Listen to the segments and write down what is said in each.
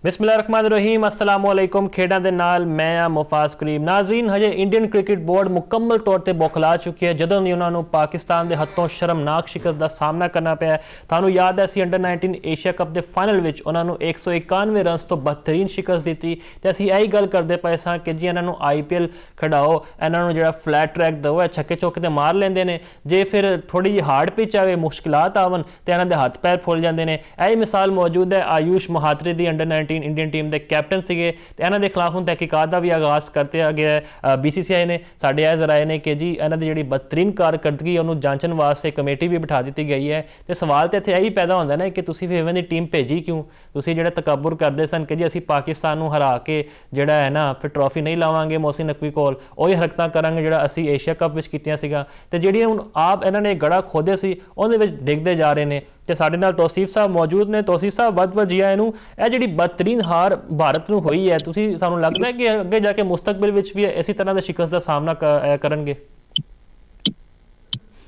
बिस्मिल्लाहिर्रहमानिर्रहीम अस्सलामुअलैकुम खेडा दे नाल मैं आ मुफाज करीम। नाजरीन, हजे इंडियन क्रिकेट बोर्ड मुकम्मल तौर पर बौखला चुकी है जदों दी उन्होंने पाकिस्तान के हथों शर्मनाक शिकस्त का सामना करना पाया। थानू याद है असी अंडर 19 एशिया कप के फाइनल में उन्होंने 191 रनस तो बदतरीन शिकस्त दी तो असी यही गल करते पे सां कि जी इन्हों IPL खिडाओ, इन्हों जो फ्लैट ट्रैक दो है, छक्के चौके तो मार लेंदे ने, जे फिर थोड़ी जी हार्ड पिच आए, मुश्किलात आवन तो इन्हों के हथ पैर फुल जाते हैं। यही मिसाल मौजूद है आयुष महात्रे की अंडर 19 इंडियन टीम के कैप्टन से इन्हों के खिलाफ हूँ तहकीकात का भी आगाज़ करते गया है। BCCI ने साढ़े यह जराए ने कि जी इन्हों की जी बदतरीन कारकर्दगी उन्होंने जांचन वास्ते कमेटी भी बिठा दी गई है। तो सवाल तो इतने यही पैदा होता है ना कि तुसीं फिर इवें दी टीम भेजी क्यों? तुसीं जिहड़ा तकब्बुर करते सन कि जी असीं पाकिस्तान नूं हरा के जिहड़ा है ना फिर ट्रॉफी नहीं लावांगे मोहसिन नकवी कोल, उही हरकतां करांगे जिहड़ा असीं एशिया कप विच कीतियां सीगां। ते जिहड़ियां हुण आप इन्हां ने गड़ा खोदे सी उहदे विच डिगदे जा रहे हैं। तो साडे नाल तौसीफ साहब मौजूद ने। तौसीफ साहब बहुत बहुत जी आए नूं। यह जिहड़ी बदतरीन हार भारत नूं होई है, तुसीं सानूं लगदा है कि अगे जाके मुस्तकबिल विच भी इसी तरह दी शिकस्त दा सामना करनगे?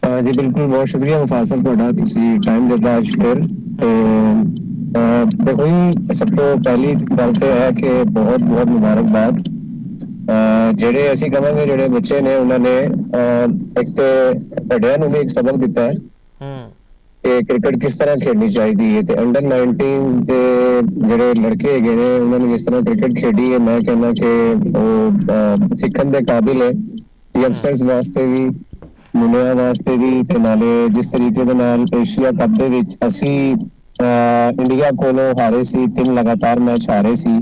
जी बिल्कुल, बहुत शुक्रिया मुफाज साहब तुहाडा, तुसीं टाइम दिता अज फिर। देखो जी, सब तो पहली गल तो है कि बहुत बहुत मुबारकबाद ਜਿਹੜੇ ਅਸੀਂ ਕਹਾਂਗੇ ਜਿਹੜੇ ਬੱਚੇ ਨੇ ਉਹਨਾਂ ਨੇ ਇੱਕ ਤੇ ਵੱਡਿਆਂ ਨੂੰ ਵੀ ਇੱਕ ਸਬਕ ਦਿੱਤਾ ਹੈ ਕਿ ਕ੍ਰਿਕਟ ਕਿਸ ਤਰ੍ਹਾਂ ਖੇਡਣੀ ਚਾਹੀਦੀ ਹੈ। ਤੇ ਅੰਡਰ 19 ਦੇ ਜਿਹੜੇ ਲੜਕੇ ਹੈਗੇ ਨੇ ਉਹਨਾਂ ਨੇ ਜਿਸ ਤਰ੍ਹਾਂ ਕ੍ਰਿਕਟ ਖੇਡੀ ਹੈ, ਮੈਂ ਕਹਿੰਦਾ ਕਿ ਉਹ ਸਿੱਖਣ ਦੇ ਕਾਬਿਲ ਹੈ ਯੰਗਸਟਰਸ ਵਾਸਤੇ ਵੀ, ਮੁੰਡਿਆਂ ਵਾਸਤੇ ਵੀ। ਤੇ ਨਾਲੇ ਜਿਸ ਤਰੀਕੇ ਦੇ ਨਾਲ ਏਸ਼ੀਆ ਕੱਪ ਦੇ ਵਿੱਚ ਅਸੀਂ ਇੰਡੀਆ ਕੋਲੋਂ ਹਾਰੇ ਸੀ, 3 ਲਗਾਤਾਰ ਮੈਚ ਹਾਰੇ ਸੀ,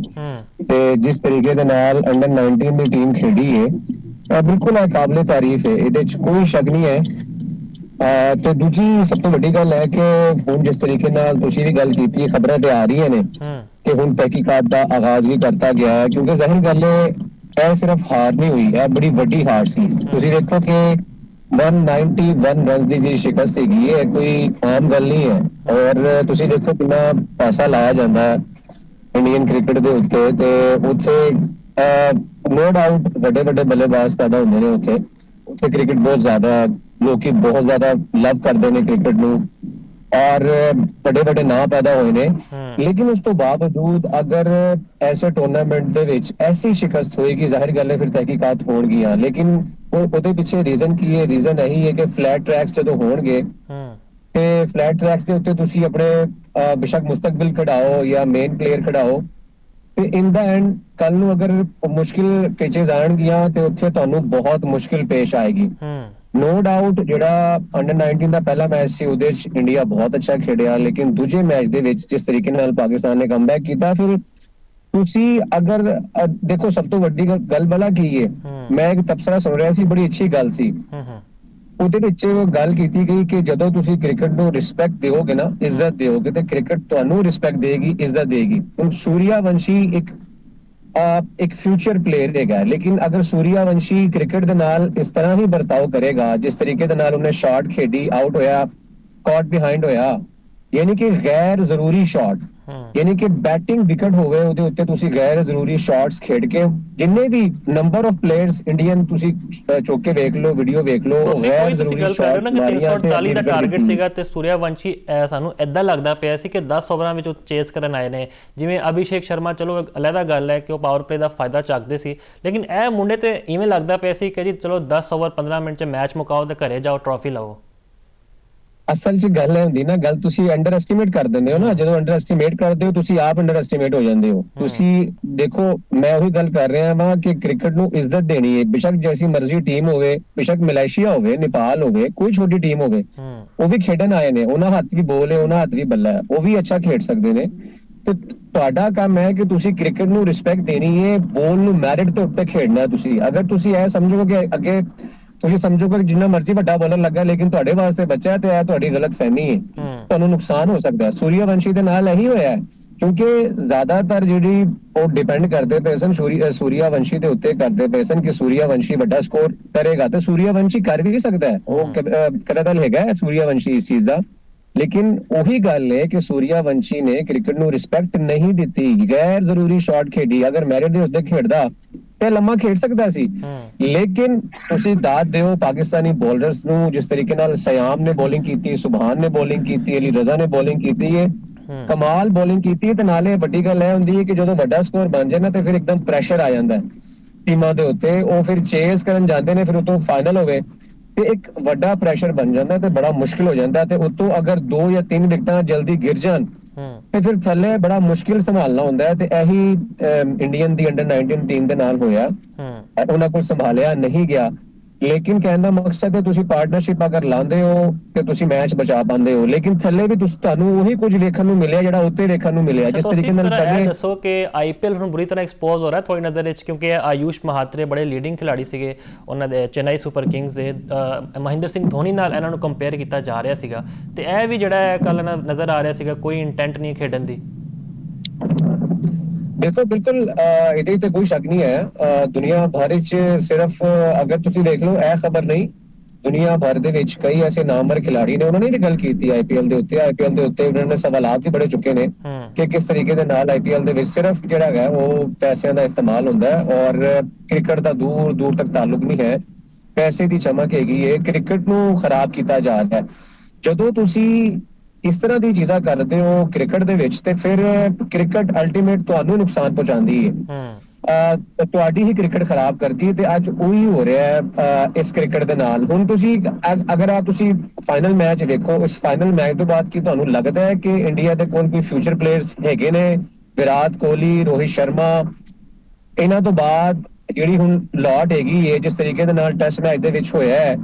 ਤੇ ਜਿਸ ਤਰੀਕੇ ਦੇ ਨਾਲ ਅੰਡਰ 19 ਦੀ ਟੀਮ ਖੇਡੀ ਹੈ ਬਿਲਕੁਲ ਕਾਬਲੇ ਤਾਰੀਫ ਹੈ, ਇਹਦੇ ਚ ਕੋਈ ਸ਼ੱਕ ਨਹੀਂ ਹੈ। ਤੇ ਦੂਜੀ ਸਭ ਤੋਂ ਵੱਡੀ ਗੱਲ ਹੈ ਕਿ ਹੁਣ ਜਿਸ ਤਰੀਕੇ ਨਾਲ ਤੁਸੀਂ ਵੀ ਗੱਲ ਕੀਤੀ, ਖਬਰਾਂ ਤੇ ਆ ਰਹੀਆਂ ਨੇ ਕਿ ਹੁਣ ਤਹਿਕੀਕਾਤ ਦਾ ਆਗਾਜ਼ ਵੀ ਕਰਤਾ ਗਿਆ ਹੈ, ਕਿਉਂਕਿ ਜ਼ਾਹਿਰ ਗੱਲ ਹੈ ਇਹ ਸਿਰਫ ਹਾਰ ਨਹੀਂ ਹੋਈ, ਇਹ ਬੜੀ ਵੱਡੀ ਹਾਰ ਸੀ। ਤੁਸੀਂ ਦੇਖੋ ਕਿ 191 रन की जी शिकस्त हैगी है, कोई आम गल नहीं है। और तुसी देखो कितना पैसा लाया जाता है इंडियन क्रिकेट के उत्ते, ते उत्थे नो डाउट बड़े बड़े बल्लेबाज पैदा होंगे ने उत्थे। उत्थे क्रिकेट बहुत ज्यादा लोग बहुत ज्यादा लव करते हैं क्रिकेट नूं और बड़े बड़े नाम पैदा हुए ने। लेकिन उस तो बावजूद अगर ऐसे टूर्नामेंट दे विच ऐसी शिकस्त होएगी, जाहिर गल है फिर तहकीकात होणगियां। लेकिन ਉਹਦੇ ਪਿੱਛੇ ਰੀਜ਼ਨ ਕੀ ਹੈ? ਰੀਜ਼ਨ ਇਹੀ ਹੈ ਕਿ ਫਲੈਟ ਟਰੈਕਸ ਜਦੋਂ ਹੋਣਗੇ ਤੇ ਫਲੈਟ ਟਰੈਕਸ ਦੇ ਉੱਤੇ ਤੁਸੀਂ ਆਪਣੇ ਬੇਸ਼ੱਕ ਮੁਸਤਕਬਲ ਖੜਾਓ ਜਾਂ ਮੇਨ ਪਲੇਅਰ ਖੜਾਓ, ਤੇ ਇਨ ਦਾ ਐਂਡ ਕੱਲ ਨੂੰ ਅਗਰ ਮੁਸ਼ਕਿਲ ਪਿਚੇਸ ਆਣਗੀਆਂ ਤੇ ਉੱਥੇ ਤੁਹਾਨੂੰ ਬਹੁਤ ਮੁਸ਼ਕਿਲ ਪੇਸ਼ ਆਏਗੀ। नो डाउट ਜਿਹੜਾ ਅੰਡਰ 19 ਦਾ ਪਹਿਲਾ ਮੈਚ ਸੀ ਉਹਦੇ ਚ ਇੰਡੀਆ ਬਹੁਤ ਅੱਛਾ ਖੇਡਿਆ, ਲੇਕਿਨ ਦੂਜੇ ਮੈਚ ਦੇ ਵਿੱਚ ਜਿਸ ਤਰੀਕੇ ਨਾਲ ਪਾਕਿਸਤਾਨ ਨੇ ਕਮਬੈਕ ਕੀਤਾ, ਫਿਰ ਤੁਸੀਂ ਅਗਰ ਦੇਖੋ ਸਭ ਤੋਂ ਵੱਡੀ ਗੱਲ ਭਲਾ ਕੀ ਹੈ, ਮੈਂ ਇੱਕ ਤਬਸਰਾ ਸੁਣ ਰਿਹਾ ਸੀ, ਬੜੀ ਅੱਛੀ ਗੱਲ ਸੀ। ਉਹਦੇ ਵਿੱਚ ਗੱਲ ਕੀਤੀ ਗਈ ਕਿ ਜਦੋਂ ਤੁਸੀਂ ਕ੍ਰਿਕਟ ਨੂੰ ਰਿਸਪੈਕਟ ਦਿਓਗੇ ਨਾ, ਇੱਜ਼ਤ ਦਿਓਗੇ, ਤੇ ਕ੍ਰਿਕਟ ਤੁਹਾਨੂੰ ਰਿਸਪੈਕਟ ਦੇਗੀ, ਇੱਜ਼ਤ ਦੇਗੀ। ਹੁਣ ਸੂਰਿਆਵੰਸ਼ੀ एक फ्यूचर प्लेयर हैगा, लेकिन अगर सूर्यवंशी क्रिकेट दे नाल इस तरह ही बर्ताव करेगा जिस तरीके दे नाल उन्हें शॉट खेडी, आउट होया, कॉट बिहाइंड होया, यानी कि गैर जरूरी शॉट, यानी कि बैटिंग विकेट होवे ਉਹਦੇ ਉੱਤੇ ਤੁਸੀਂ ਗੈਰ ਜ਼ਰੂਰੀ ਸ਼ਾਟਸ ਖੇਡ ਕੇ ਜਿੰਨੇ ਵੀ ਨੰਬਰ ਆਫ ਪਲੇਅਰਸ ਇੰਡੀਅਨ ਤੁਸੀਂ ਚੁੱਕ ਕੇ ਵੇਖ ਲਓ, ਵੀਡੀਓ ਵੇਖ ਲਓ, ਗੈਰ ਜ਼ਰੂਰੀ ਸ਼ਾਟ ਨਾ ਕਿ 348 ਦਾ ਟਾਰਗੇਟ ਸੀਗਾ ਤੇ ਸੂਰਿਆਵੰਸ਼ੀ ਸਾਨੂੰ ਇਦਾਂ ਲੱਗਦਾ ਪਿਆ ਸੀ ਕਿ 10 ਓਵਰਾਂ ਵਿੱਚ ਉਹ ਚੇਸ ਕਰਨ ਆਏ ਨੇ। ਜਿਵੇਂ ਅਭਿਸ਼ੇਕ ਸ਼ਰਮਾ, ਚਲੋ ਅਲੱਗਾ ਗੱਲ ਹੈ ਕਿ ਉਹ ਪਾਵਰ ਪਲੇ ਦਾ ਫਾਇਦਾ ਚੱਕਦੇ ਸੀ, ਲੇਕਿਨ ਇਹ ਮੁੰਡੇ ਤੇ ਇਵੇਂ ਲੱਗਦਾ ਪਿਆ ਸੀ ਕਿ ਜੀ ਚਲੋ 10 ਓਵਰ 15 ਮਿੰਟ 'ਚ ਮੈਚ ਮੁਕਾਓ ਤੇ ਘਰੇ ਜਾਓ ਟਰੋਫੀ ਲਵੋ। ਅਸਲ 'ਚ ਗੱਲ ਇਹ ਹੁੰਦੀ ਨਾ, ਗੱਲ ਤੁਸੀਂ ਅੰਡਰ ਐਸਟੀਮੇਟ ਕਰ ਦਿੰਦੇ ਹੋ ਨਾ, ਜਦੋਂ ਅੰਡਰ ਐਸਟੀਮੇਟ ਕਰਦੇ ਹੋ ਤੁਸੀਂ ਆਪ ਅੰਡਰ ਐਸਟੀਮੇਟ ਹੋ ਜਾਂਦੇ ਹੋ। ਤੁਸੀਂ ਦੇਖੋ, ਮੈਂ ਉਹੀ ਗੱਲ ਕਰ ਰਿਹਾ ਵਾਂ ਕਿ ਕ੍ਰਿਕਟ ਨੂੰ ਇੱਜ਼ਤ ਦੇਣੀ ਹੈ, ਬੇਸ਼ੱਕ ਜੈਸੀ ਮਰਜ਼ੀ ਟੀਮ ਹੋਵੇ, ਬੇਸ਼ੱਕ ਮਲੇਸ਼ੀਆ ਹੋਵੇ, ਨੇਪਾਲ ਹੋਵੇ, ਕੋਈ ਛੋਟੀ ਟੀਮ ਹੋਵੇ, ਉਹ ਵੀ ਖੇਡਣ ਆਏ ਨੇ, ਉਹਨਾਂ ਹੱਥ ਵੀ ਬੋਲ ਹੈ, ਉਹਨਾਂ ਹੱਥ ਵੀ ਬੱਲਾ ਹੈ, ਉਹ ਵੀ ਅੱਛਾ ਖੇਡ ਸਕਦੇ ਨੇ। ਤੇ ਤੁਹਾਡਾ ਕੰਮ ਹੈ ਕਿ ਤੁਸੀਂ ਕ੍ਰਿਕਟ ਨੂੰ ਰਿਸਪੈਕਟ ਦੇਣੀ ਹੈ, ਬੋਲ ਨੂੰ ਮੈਰਿਟ ਦੇ ਉੱਤੇ ਖੇਡਣਾ। ਤੁਸੀਂ ਅਗਰ ਤੁਸੀਂ ਇਹ ਸਮਝੋਗੇ ਕਿ ਅੱਗੇ ਤੁਸੀਂ ਸਮਝੋਗੇ ਜਿੰਨਾ ਮਰਜ਼ੀ ਵੱਡਾ ਬੋਲਰ ਲੱਗਾ ਲੇਕਿਨ ਤੁਹਾਡੇ ਵਾਸਤੇ ਬੱਚਾ ਹੈ, ਤੇ ਇਹ ਤੁਹਾਡੀ ਗਲਤ ਫਹਿਮੀ ਹੈ, ਤੁਹਾਨੂੰ ਨੁਕਸਾਨ ਹੋ ਸਕਦਾ ਹੈ। ਸੂਰਿਆਵੰਸ਼ੀ ਦੇ ਨਾਲ ਇਹੀ ਹੋਇਆ ਹੈ, ਕਿਉਂਕਿ ਜ਼ਿਆਦਾਤਰ ਜਿਹੜੀ ਉਹ ਡਿਪੈਂਡ ਕਰਦੇ ਪਏ ਸਨ ਸੂਰਿਆਵੰਸ਼ੀ ਦੇ ਉੱਤੇ ਕਰਦੇ ਪਏ ਸਨ ਕਿ ਸੂਰਿਆਵੰਸ਼ੀ ਵੱਡਾ ਸਕੋਰ ਕਰੇਗਾ, ਤੇ ਸੂਰਿਆਵੰਸ਼ੀ ਕਰ ਵੀ ਸਕਦਾ ਹੈ, ਉਹ ਕੈਪੇਬਲ ਹੈਗਾ ਸੂਰਿਆਵੰਸ਼ੀ ਇਸ ਚੀਜ਼ ਦਾ। लेकिन ਉਹੀ ਗੱਲ ਹੈ ਕਿ ਸੂਰਿਆਵੰਸ਼ੀ ਨੇ ਕ੍ਰਿਕਟ ਨੂੰ ਰਿਸਪੈਕਟ ਨਹੀਂ ਦਿੱਤੀ, ਗੈਰ ਜ਼ਰੂਰੀ ਸ਼ਾਟ ਖੇਡੀ। ਅਗਰ ਮੈਰਿਟ ਦੇ ਉੱਤੇ ਖੇਡਦਾ ਤੇ ਲੰਮਾ ਖੇਡ ਸਕਦਾ ਸੀ, ਲੇਕਿਨ ਤੁਸੀਂ ਦਾਦ ਦਿਓ ਪਾਕਿਸਤਾਨੀ ਬੋਲਰਸ ਨੂੰ, ਜਿਸ ਤਰੀਕੇ ਨਾਲ ਸਯਾਮ ਨੇ ਬੋਲਿੰਗ ਕੀਤੀ, ਸੁਭਾਨ ਨੇ ਬੋਲਿੰਗ ਕੀਤੀ, ਅਲੀ ਰਜ਼ਾ ਨੇ ਬੋਲਿੰਗ ਕੀਤੀ ਹੈ, ਕਮਾਲ ਬੋਲਿੰਗ ਕੀਤੀ ਤੇ ਨਾਲੇ ਵੱਡੀ ਗੱਲ ਇਹ ਹੁੰਦੀ ਹੈ ਕਿ ਜਦੋਂ ਵੱਡਾ ਸਕੋਰ ਬਣ ਜਾਏ ਨਾ ਤੇ ਫਿਰ ਇੱਕਦਮ ਪ੍ਰੈਸ਼ਰ ਆ ਜਾਂਦਾ ਹੈ ਟੀਮਾਂ ਦੇ ਉੱਤੇ, ਉਹ ਫਿਰ ਚੇਸ ਕਰਨ ਜਾਂਦੇ ਨੇ, ਫਿਰ ਉਤੋਂ ਫਾਈਨਲ ਹੋਵੇ ਤੇ ਇੱਕ ਵੱਡਾ ਪ੍ਰੈਸ਼ਰ ਬਣ ਜਾਂਦਾ ਤੇ ਬੜਾ ਮੁਸ਼ਕਿਲ ਹੋ ਜਾਂਦਾ ਤੇ ਉਤੋਂ ਅਗਰ 2 ਜਾਂ 3 ਵਿਕਟਾਂ ਜਲਦੀ ਗਿਰ ਜਾਣ ਤੇ ਫਿਰ ਥੱਲੇ ਬੜਾ ਮੁਸ਼ਕਿਲ ਸੰਭਾਲਣਾ ਹੁੰਦਾ ਹੈ ਤੇ ਇਹੀ ਇੰਡੀਅਨ ਦੀ ਅੰਡਰ 19 ਟੀਮ ਦੇ ਨਾਲ ਹੋਇਆ। ਉਹਨਾਂ ਕੋਲ ਸੰਭਾਲਿਆ ਨਹੀਂ ਗਿਆ, ਲੇਕਿਨ ਕਹਿਣ ਦਾ ਮਕਸਦ ਹੈ ਤੁਸੀਂ ਪਾਰਟਨਰਸ਼ਿਪ ਅਗਰ ਲਾਉਂਦੇ ਹੋ ਤੇ ਤੁਸੀਂ ਮੈਚ ਬਚਾ ਪਾਉਂਦੇ ਹੋ, ਲੇਕਿਨ ਥੱਲੇ ਵੀ ਤੁਹਾਨੂੰ ਉਹੀ ਕੁਝ ਵੇਖਣ ਨੂੰ ਮਿਲਿਆ ਜਿਹੜਾ ਉੱਤੇ ਵੇਖਣ ਨੂੰ ਮਿਲਿਆ। ਜਿਸ ਤਰੀਕੇ ਨਾਲ ਪਹਿਲੇ ਦੱਸੋ ਕਿ ਆਈਪੀਐਲ ਹੁਣ ਬੁਰੀ ਤਰ੍ਹਾਂ ਐਕਸਪੋਜ਼ ਹੋ ਰਿਹਾ ਤੁਹਾਡੀ ਨਜ਼ਰ ਵਿੱਚ, ਕਿਉਂਕਿ ਆਯੂਸ਼ ਮਹਾਤਰੇ ਬੜੇ ਲੀਡਿੰਗ ਖਿਡਾਰੀ ਸੀਗੇ ਉਹਨਾਂ ਦੇ ਚੇਨਈ ਸੁਪਰ ਕਿੰਗਸ ਦੇ, ਮਹਿੰਦਰ ਸਿੰਘ ਧੋਨੀ ਨਾਲ ਇਹਨਾਂ ਨੂੰ ਕੰਪੇਅਰ ਕੀਤਾ ਜਾ ਰਿਹਾ ਸੀਗਾ ਤੇ ਇਹ ਵੀ ਜਿਹੜਾ ਕੱਲ ਨਜ਼ਰ ਆ ਰਿਹਾ ਸੀਗਾ ਕੋਈ ਇੰਟੈਂਟ ਨਹੀਂ ਖੇਡਣ ਦੀ। ਦੇਖੋ ਬਿਲਕੁਲ ਇਹਦੇ ਤੇ ਕੋਈ ਸ਼ੱਕ ਨਹੀਂ ਹੈ, ਦੁਨੀਆ ਭਰ ਵਿੱਚ ਸਿਰਫ ਅਗਰ ਤੁਸੀਂ ਦੇਖ ਲਓ ਇਹ ਖਬਰ ਨਹੀਂ, ਦੁਨੀਆ ਭਰ ਦੇ ਵਿੱਚ ਕਈ ਐਸੇ ਨਾਮਵਰ ਖਿਡਾਰੀ ਨੇ ਉਹਨਾਂ ਨੇ ਵੀ ਗੱਲ ਕੀਤੀ ਆਈਪੀਐਲ ਦੇ ਉੱਤੇ ਉਹਨਾਂ ਨੇ ਸਵਾਲਾਤ ਵੀ ਬੜੇ ਚੁੱਕੇ ਨੇ ਕਿ ਕਿਸ ਤਰੀਕੇ ਦੇ ਨਾਲ ਆਈਪੀਐਲ ਦੇ ਵਿੱਚ ਸਿਰਫ ਜਿਹੜਾ ਹੈ ਉਹ ਪੈਸਿਆਂ ਦਾ ਇਸਤੇਮਾਲ ਹੁੰਦਾ ਹੈ ਔਰ ਕ੍ਰਿਕਟ ਦਾ ਦੂਰ ਦੂਰ ਤੱਕ ਤਾਲੁਕ ਨਹੀਂ ਹੈ, ਪੈਸੇ ਦੀ ਚਮਕ ਹੈਗੀ ਹੈ, ਕ੍ਰਿਕਟ ਨੂੰ ਖਰਾਬ ਕੀਤਾ ਜਾ ਰਿਹਾ ਹੈ। ਜਦੋਂ ਤੁਸੀਂ ਇਸ ਤਰ੍ਹਾਂ ਦੀ ਚੀਜ਼ਾਂ ਕਰਦੇ ਹੋ ਕ੍ਰਿਕਟ ਦੇ ਵਿੱਚ ਤੇ ਫਿਰ ਕ੍ਰਿਕਟ ਅਲਟੀਮੇਟ ਤੁਹਾਨੂੰ ਨੁਕਸਾਨ ਪਹੁੰਚਾਉਂਦੀ ਹੈ, ਤੁਹਾਡੀ ਹੀ ਕ੍ਰਿਕਟ ਖਰਾਬ ਕਰਦੀ ਹੈ ਤੇ ਅੱਜ ਉਹੀ ਹੋ ਰਿਹਾ ਹੈ ਇਸ ਕ੍ਰਿਕਟ ਦੇ ਨਾਲ। ਹੁਣ ਤੁਸੀਂ ਅਗਰ ਤੁਸੀਂ ਫਾਈਨਲ ਮੈਚ ਵੇਖੋ, ਇਸ ਫਾਈਨਲ ਮੈਚ ਤੋਂ ਬਾਅਦ ਕੀ ਤੁਹਾਨੂੰ ਲੱਗਦਾ ਹੈ ਕਿ ਇੰਡੀਆ ਦੇ ਕੋਲ ਕੋਈ ਫਿਊਚਰ ਪਲੇਅਰਸ ਹੈਗੇ ਨੇ? ਵਿਰਾਟ ਕੋਹਲੀ, ਰੋਹਿਤ ਸ਼ਰਮਾ, ਇਹਨਾਂ ਤੋਂ ਬਾਅਦ ਜਿਹੜੀ ਹੁਣ ਲਾਟ ਹੈਗੀ ਹੈ ਜਿਸ ਤਰੀਕੇ ਦੇ ਨਾਲ ਟੈਸਟ ਮੈਚ ਦੇ ਵਿੱਚ ਹੋਇਆ ਹੈ,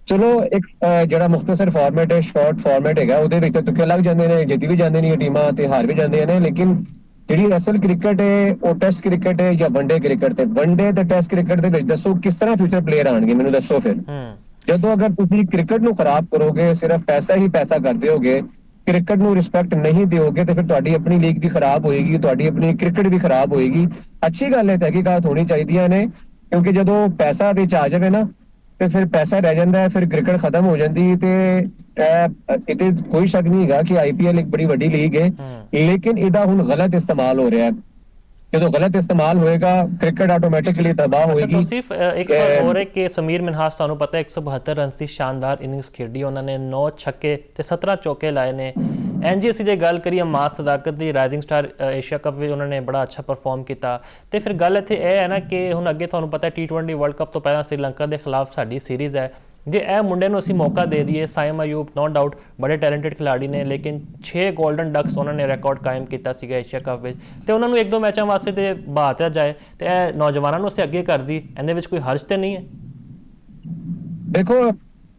ਚਲੋ ਇੱਕ ਜਿਹੜਾ ਮੁਖਤਸਰ ਫਾਰਮੈਟ ਹੈ, ਸ਼ਾਰਟ ਫਾਰਮੈਟ ਹੈਗਾ, ਉਹਦੇ ਵਿੱਚ ਤਾਂ ਤੁੱਕੇ ਲੱਗ ਜਾਂਦੇ ਨੇ, ਜਿੱਤ ਵੀ ਜਾਂਦੇ ਨੇ ਟੀਮਾਂ ਤੇ ਹਾਰ ਵੀ ਜਾਂਦੇ ਨੇ, ਲੇਕਿਨ ਜਿਹੜੀ ਅਸਲ ਕ੍ਰਿਕਟ ਹੈ ਉਹ ਟੈਸਟ ਕ੍ਰਿਕਟ ਹੈ ਜਾਂ ਵਨਡੇ ਕ੍ਰਿਕਟ ਤੇ ਵਨਡੇ ਤੇ ਟੈਸਟ ਕ੍ਰਿਕਟ ਦੇ ਵਿੱਚ ਦੱਸੋ ਕਿਸ ਤਰ੍ਹਾਂ ਫਿਊਚਰ ਪਲੇਅਰ ਆਣਗੇ, ਮੈਨੂੰ ਦੱਸੋ। ਫਿਰ ਜਦੋਂ ਅਗਰ ਤੁਸੀਂ ਕ੍ਰਿਕਟ ਨੂੰ ਖਰਾਬ ਕਰੋਗੇ, ਸਿਰਫ ਪੈਸਾ ਹੀ ਪੈਸਾ ਕਰਦੇ ਹੋਗੇ, ਕ੍ਰਿਕਟ ਨੂੰ ਰਿਸਪੈਕਟ ਨਹੀਂ ਦਿਓਗੇ ਤੇ ਫਿਰ ਤੁਹਾਡੀ ਆਪਣੀ ਲੀਗ ਵੀ ਖਰਾਬ ਹੋਏਗੀ, ਤੁਹਾਡੀ ਆਪਣੀ ਕ੍ਰਿਕਟ ਵੀ ਖਰਾਬ ਹੋਏਗੀ। ਅੱਛੀ ਗੱਲ ਹੈ, ਤਹਿਕੀਕਾਤ ਹੋਣੀ ਚਾਹੀਦੀਆਂ ਨੇ, ਕਿਉਂਕਿ ਜਦੋਂ ਪੈਸਾ ਵਿੱਚ ਆ ਜਾਵੇ ਨਾ ਤੇ ਫਿਰ ਪੈਸਾ ਰਹਿ ਜਾਂਦਾ ਹੈ, ਫਿਰ ਕ੍ਰਿਕਟ ਖਤਮ ਹੋ ਜਾਂਦੀ ਤੇ ਇਹਦੇ ਕੋਈ ਸ਼ੱਕ ਨਹੀਂ ਹੈਗਾ ਕਿ ਆਈਪੀਐਲ ਇੱਕ ਬੜੀ ਵੱਡੀ ਲੀਗ ਹੈ, ਲੇਕਿਨ ਇਹਦਾ ਹੁਣ ਗਲਤ ਇਸਤੇਮਾਲ ਹੋ ਰਿਹਾ ਹੈ। ਜਦੋਂ ਗਲਤ ਇਸਤੇਮਾਲ ਹੋਏਗਾ ਕ੍ਰਿਕਟ ਆਟੋਮੈਟਿਕਲੀ ਤਬਾਹ ਹੋਏਗੀ। ਤੁਸੀਂ ਇੱਕ ਸਵਾਲ ਹੋਰ ਹੈ ਕਿ ਸਮੀਰ ਮਿਨਹਾਸ ਤੁਹਾਨੂੰ ਪਤਾ 172 ਰਨ ਦੀ ਸ਼ਾਨਦਾਰ ਇਨਿੰਗਸ ਖੇਡੀ, ਉਹਨਾਂ ਨੇ 9 ਛੱਕੇ ਤੇ 17 ਚੌਕੇ ਲਾਏ ਨੇ। ਐਨਜੀਐਸੀ ਦੀ ਗੱਲ ਕਰੀਏ, ਮਾਸ ਸਦਾਕਤ ਦੀ ਰਾਈਜ਼ਿੰਗ ਸਟਾਰ ਏਸ਼ੀਆ ਕੱਪ ਵਿੱਚ ਉਹਨਾਂ ਨੇ ਬੜਾ ਅੱਛਾ ਪਰਫਾਰਮ ਕੀਤਾ ਤੇ ਫਿਰ ਗੱਲ ਇੱਥੇ ਇਹ ਹੈ ਨਾ ਕਿ ਹੁਣ ਅੱਗੇ ਤੁਹਾਨੂੰ ਪਤਾ T20 ਵਰਲਡ ਕੱਪ ਤੋਂ ਪਹਿਲਾਂ ਸ੍ਰੀਲੰਕਾ ਦੇ ਖਿਲਾਫ ਸਾਡੀ ਸੀਰੀਜ਼ ਹੈ, ਜੇ ਇਹ ਮੁੰਡੇ ਨੂੰ ਅਸੀਂ ਮੌਕਾ ਦੇ ਦਈਏ, ਸਾਇਮ ਅਯੂਬ ਨੋ ਡਾਊਟ ਬੜੇ ਟੈਲੈਂਟਡ ਖਿਡਾਰੀ ਨੇ, ਲੇਕਿਨ 6 골ਡਨ ਡਕਸ ਉਹਨਾਂ ਨੇ ਰਿਕਾਰਡ ਕਾਇਮ ਕੀਤਾ ਸੀਗਾ ਏਸ਼ੀਆ ਕੱਪ ਵਿੱਚ ਤੇ ਉਹਨਾਂ ਨੂੰ 1-2 ਮੈਚਾਂ ਵਾਸਤੇ ਤੇ ਬਾਤਿਆ ਜਾਏ ਤੇ ਇਹ ਨੌਜਵਾਨਾਂ ਨੂੰ ਅਸੀਂ ਅੱਗੇ ਕਰਦੀ, ਇਹਦੇ ਵਿੱਚ ਕੋਈ ਹਰਜ ਤੇ ਨਹੀਂ ਹੈ। ਦੇਖੋ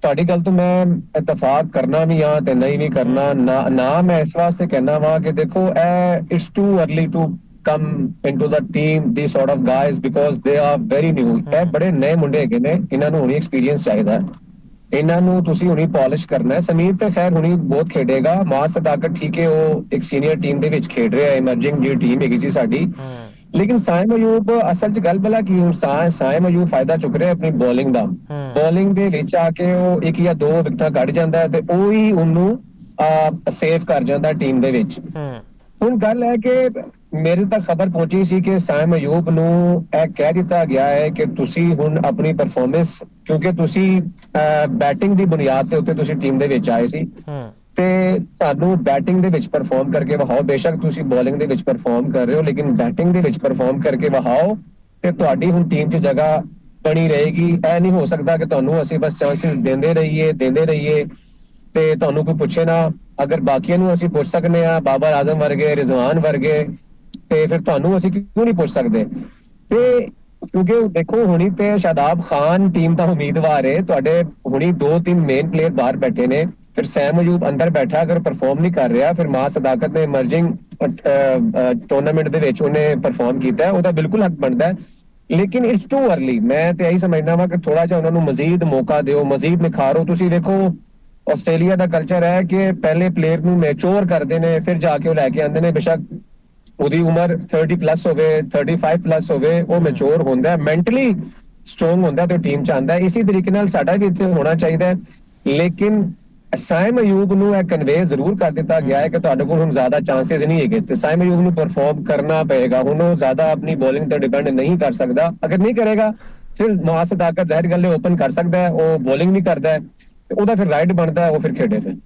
ਤੁਹਾਡੀ ਗੱਲ ਤੋਂ ਮੈਂ ਇਤਫਾਕ ਕਰਨਾ ਵੀ ਆ ਤੇ ਨਹੀਂ ਵੀ ਕਰਨਾ ਨਾ ਮੈਂ ਇਸ ਵਾਸਤੇ ਕਹਿਣਾ ਵਾ ਕਿ ਦੇਖੋ it's too early to come into the team, these sort of guys, because they are very new. ਇਹ ਬੜੇ ਨਵੇਂ ਮੁੰਡੇ ਹੈਗੇ ਨੇ, ਇਹਨਾਂ ਨੂੰ ਹੁਣੀ ਐਕਸਪੀਰੀਅੰਸ ਚਾਹੀਦਾ, ਇਹਨਾਂ ਨੂੰ ਤੁਸੀਂ ਹੁਣੀ ਪਾਲਿਸ਼ ਕਰਨਾ ਹੈ। ਸਮੀਰ ਤੇ ਖੈਰ ਹੁਣੀ ਬਹੁਤ ਖੇਡੇਗਾ, ਮਾਸ ਸਦਾਕਤ ਠੀਕ ਹੈ ਉਹ ਇੱਕ ਸੀਨੀਅਰ ਟੀਮ ਦੇ ਵਿੱਚ ਖੇਡ ਰਿਹਾ ਹੈ, ਐਮਰਜਿੰਗ ਜਿਹੜੀ ਟੀਮ ਹੈਗੀ ਸੀ ਸਾਡੀ, ਲੇਕਿਨ ਸਾਇਮ ਅਯੂਬ ਅਸਲ 'ਚ ਗੱਲ ਭਲਾ ਕੀ, ਹੁਣ ਸਾਇਮ ਅਯੂਬ ਫਾਇਦਾ ਚੁੱਕ ਰਿਹਾ ਆਪਣੀ ਬੋਲਿੰਗ ਦਾ, ਬੋਲਿੰਗ ਦੇ ਵਿੱਚ ਆ ਕੇ ਉਹ 1 ਜਾਂ 2 ਵਿਕਟਾਂ ਕੱਢ ਜਾਂਦਾ ਹੈ ਤੇ ਉਹ ਹੀ ਉਹਨੂੰ ਸੇਵ ਕਰ ਜਾਂਦਾ ਟੀਮ ਦੇ ਵਿੱਚ। ਹੁਣ ਗੱਲ ਹੈ ਕਿ ਮੇਰੇ ਤੱਕ ਖਬਰ ਪਹੁੰਚੀ ਸੀ ਕਿ ਸਾਇਮ ਅਯੂਬ ਨੂੰ ਇਹ ਕਹਿ ਦਿੱਤਾ ਗਿਆ ਹੈ ਕਿ ਤੁਸੀਂ ਹੁਣ ਆਪਣੀ ਪਰਫਾਰਮੈਂਸ, ਕਿਉਂਕਿ ਤੁਸੀਂ ਬੈਟਿੰਗ ਦੀ ਬੁਨਿਆਦ ਤੇ ਉੱਤੇ ਤੁਸੀਂ ਟੀਮ ਦੇ ਵਿੱਚ ਆਏ ਸੀ ਤੇ ਤੁਹਾਨੂੰ ਬੈਟਿੰਗ ਦੇ ਵਿੱਚ ਪਰਫਾਰਮ ਕਰਕੇ ਵਿਖਾਓ, ਬੇਸ਼ੱਕ ਤੁਸੀਂ ਬੋਲਿੰਗ ਦੇ ਵਿੱਚ ਪਰਫਾਰਮ ਕਰ ਰਹੇ ਹੋ ਲੇਕਿਨ ਬੈਟਿੰਗ ਦੇ ਵਿੱਚ ਪਰਫਾਰਮ ਕਰਕੇ ਵਿਖਾਓ ਤੇ ਤੁਹਾਡੀ ਹੁਣ ਟੀਮ 'ਚ ਜਗ੍ਹਾ ਬਣੀ ਰਹੇਗੀ। ਇਹ ਨਹੀਂ ਹੋ ਸਕਦਾ ਕਿ ਤੁਹਾਨੂੰ ਅਸੀਂ ਬਸ ਚਾਂਸਿਸ ਦਿੰਦੇ ਰਹੀਏ ਤੇ ਤੁਹਾਨੂੰ ਕੋਈ ਪੁੱਛੇ ਨਾ। ਅਗਰ ਬਾਕੀਆਂ ਨੂੰ ਅਸੀਂ ਪੁੱਛ ਸਕਨੇ ਆ, ਬਾਬਰ ਆਜ਼ਮ ਵਰਗੇ, ਰਿਜ਼ਵਾਨ ਵਰਗੇ, ਤੇ ਫਿਰ ਤੁਹਾਨੂੰ ਅਸੀਂ ਕਿਉਂ ਨਹੀਂ ਪੁੱਛ ਸਕਦੇ? ਤੇ ਕਿਉਂਕਿ ਦੇਖੋ ਹੁਣੀ ਤੇ ਸ਼ਾਦਾਬ ਖਾਨ ਟੀਮ ਦਾ ਉਮੀਦਵਾਰ ਹੈ, ਤੁਹਾਡੇ ਹੁਣੀ 2-3 ਮੇਨ ਪਲੇਅਰ ਬਾਹਰ ਬੈਠੇ ਨੇ, ਫਿਰ ਸੈਮ ਅਯੂਬ ਅੰਦਰ ਬੈਠਾ ਅਗਰ ਪਰਫਾਰਮ ਨਹੀਂ ਕਰ ਰਿਹਾ, ਫਿਰ ਮਾਸ ਸਦਾਕਤ ਨੇ ਇਮਰਜਿੰਗ ਟੂਰਨਾਮੈਂਟ ਦੇ ਵਿੱਚ ਉਹਨੇ ਪਰਫਾਰਮ ਕੀਤਾ, ਉਹਦਾ ਬਿਲਕੁਲ ਹੱਕ ਬਣਦਾ ਹੈ, ਲੇਕਿਨ ਇਟਸ ਟੂ अर्ਲੀ। ਮੈਂ ਤੇ ਇਹੀ ਸਮਝਦਾ ਵਾ ਕਿ ਥੋੜਾ ਜਿਹਾ ਉਹਨਾਂ ਨੂੰ ਮਜ਼ੀਦ ਮੌਕਾ ਦਿਓ, ਮਜ਼ੀਦ ਨਿਖਾਰੋ। ਤੁਸੀਂ ਦੇਖੋ ਆਸਟ੍ਰੇਲੀਆ ਦਾ ਕਲਚਰ ਹੈ ਕਿ ਪਹਿਲੇ ਪਲੇਅਰ ਨੂੰ ਮੈਚੋਰ ਕਰਦੇ ਨੇ, ਫਿਰ ਜਾ ਕੇ ਉਹ ਲੈ ਕੇ ਆਉਂਦੇ ਨੇ, ਬੇਸ਼ੱਕ ਉਹਦੀ ਉਮਰ 30 ਪਲੱਸ ਹੋਵੇ, 35 ਪਲੱਸ ਹੋਵੇ, ਉਹ ਮੈਚੋਰ ਹੁੰਦਾ, ਮੈਂਟਲੀ ਸਟਰੋਂਗ ਹੁੰਦਾ ਤੇ ਟੀਮ ਚ ਆਉਂਦਾ। ਇਸੇ ਤਰੀਕੇ ਨਾਲ ਸਾਡਾ ਵੀ ਇੱਥੇ ਹੋਣਾ ਚਾਹੀਦਾ ਹੈ, ਲੇਕਿਨ ਸਾਇਮ ਅਯੂਬ ਨੂੰ ਇਹ ਕਨਵੇ ਜ਼ਰੂਰ ਕਰ ਦਿੱਤਾ ਗਿਆ ਹੈ ਕਿ ਤੁਹਾਡੇ ਕੋਲ ਹੁਣ ਜ਼ਿਆਦਾ ਚਾਂਸਸ ਨਹੀਂ ਹੈਗੇ ਤੇ ਸਾਇਮ ਅਯੂਬ ਨੂੰ ਪਰਫਾਰਮ ਕਰਨਾ ਪਏਗਾ। ਹੁਣ ਉਹ ਜ਼ਿਆਦਾ ਆਪਣੀ ਬੋਲਿੰਗ ਤੇ ਡਿਪੈਂਡ ਨਹੀਂ ਕਰ ਸਕਦਾ, ਅਗਰ ਨਹੀਂ ਕਰੇਗਾ ਫਿਰ ਮਾਸ ਸਦਾਕਤ ਜ਼ਾਹਿਰ ਗੱਲ ਹੈ ਓਪਨ ਕਰ ਸਕਦਾ ਹੈ, ਉਹ ਬੋਲਿੰਗ ਨਹੀਂ ਕਰਦਾ ਹੈ, ਉਹਦਾ ਫਿਰ ਰਾਈਟ ਬਣਦਾ ਹੈ ਉਹ ਫਿਰ ਖੇਡੇ। ਫਿਰ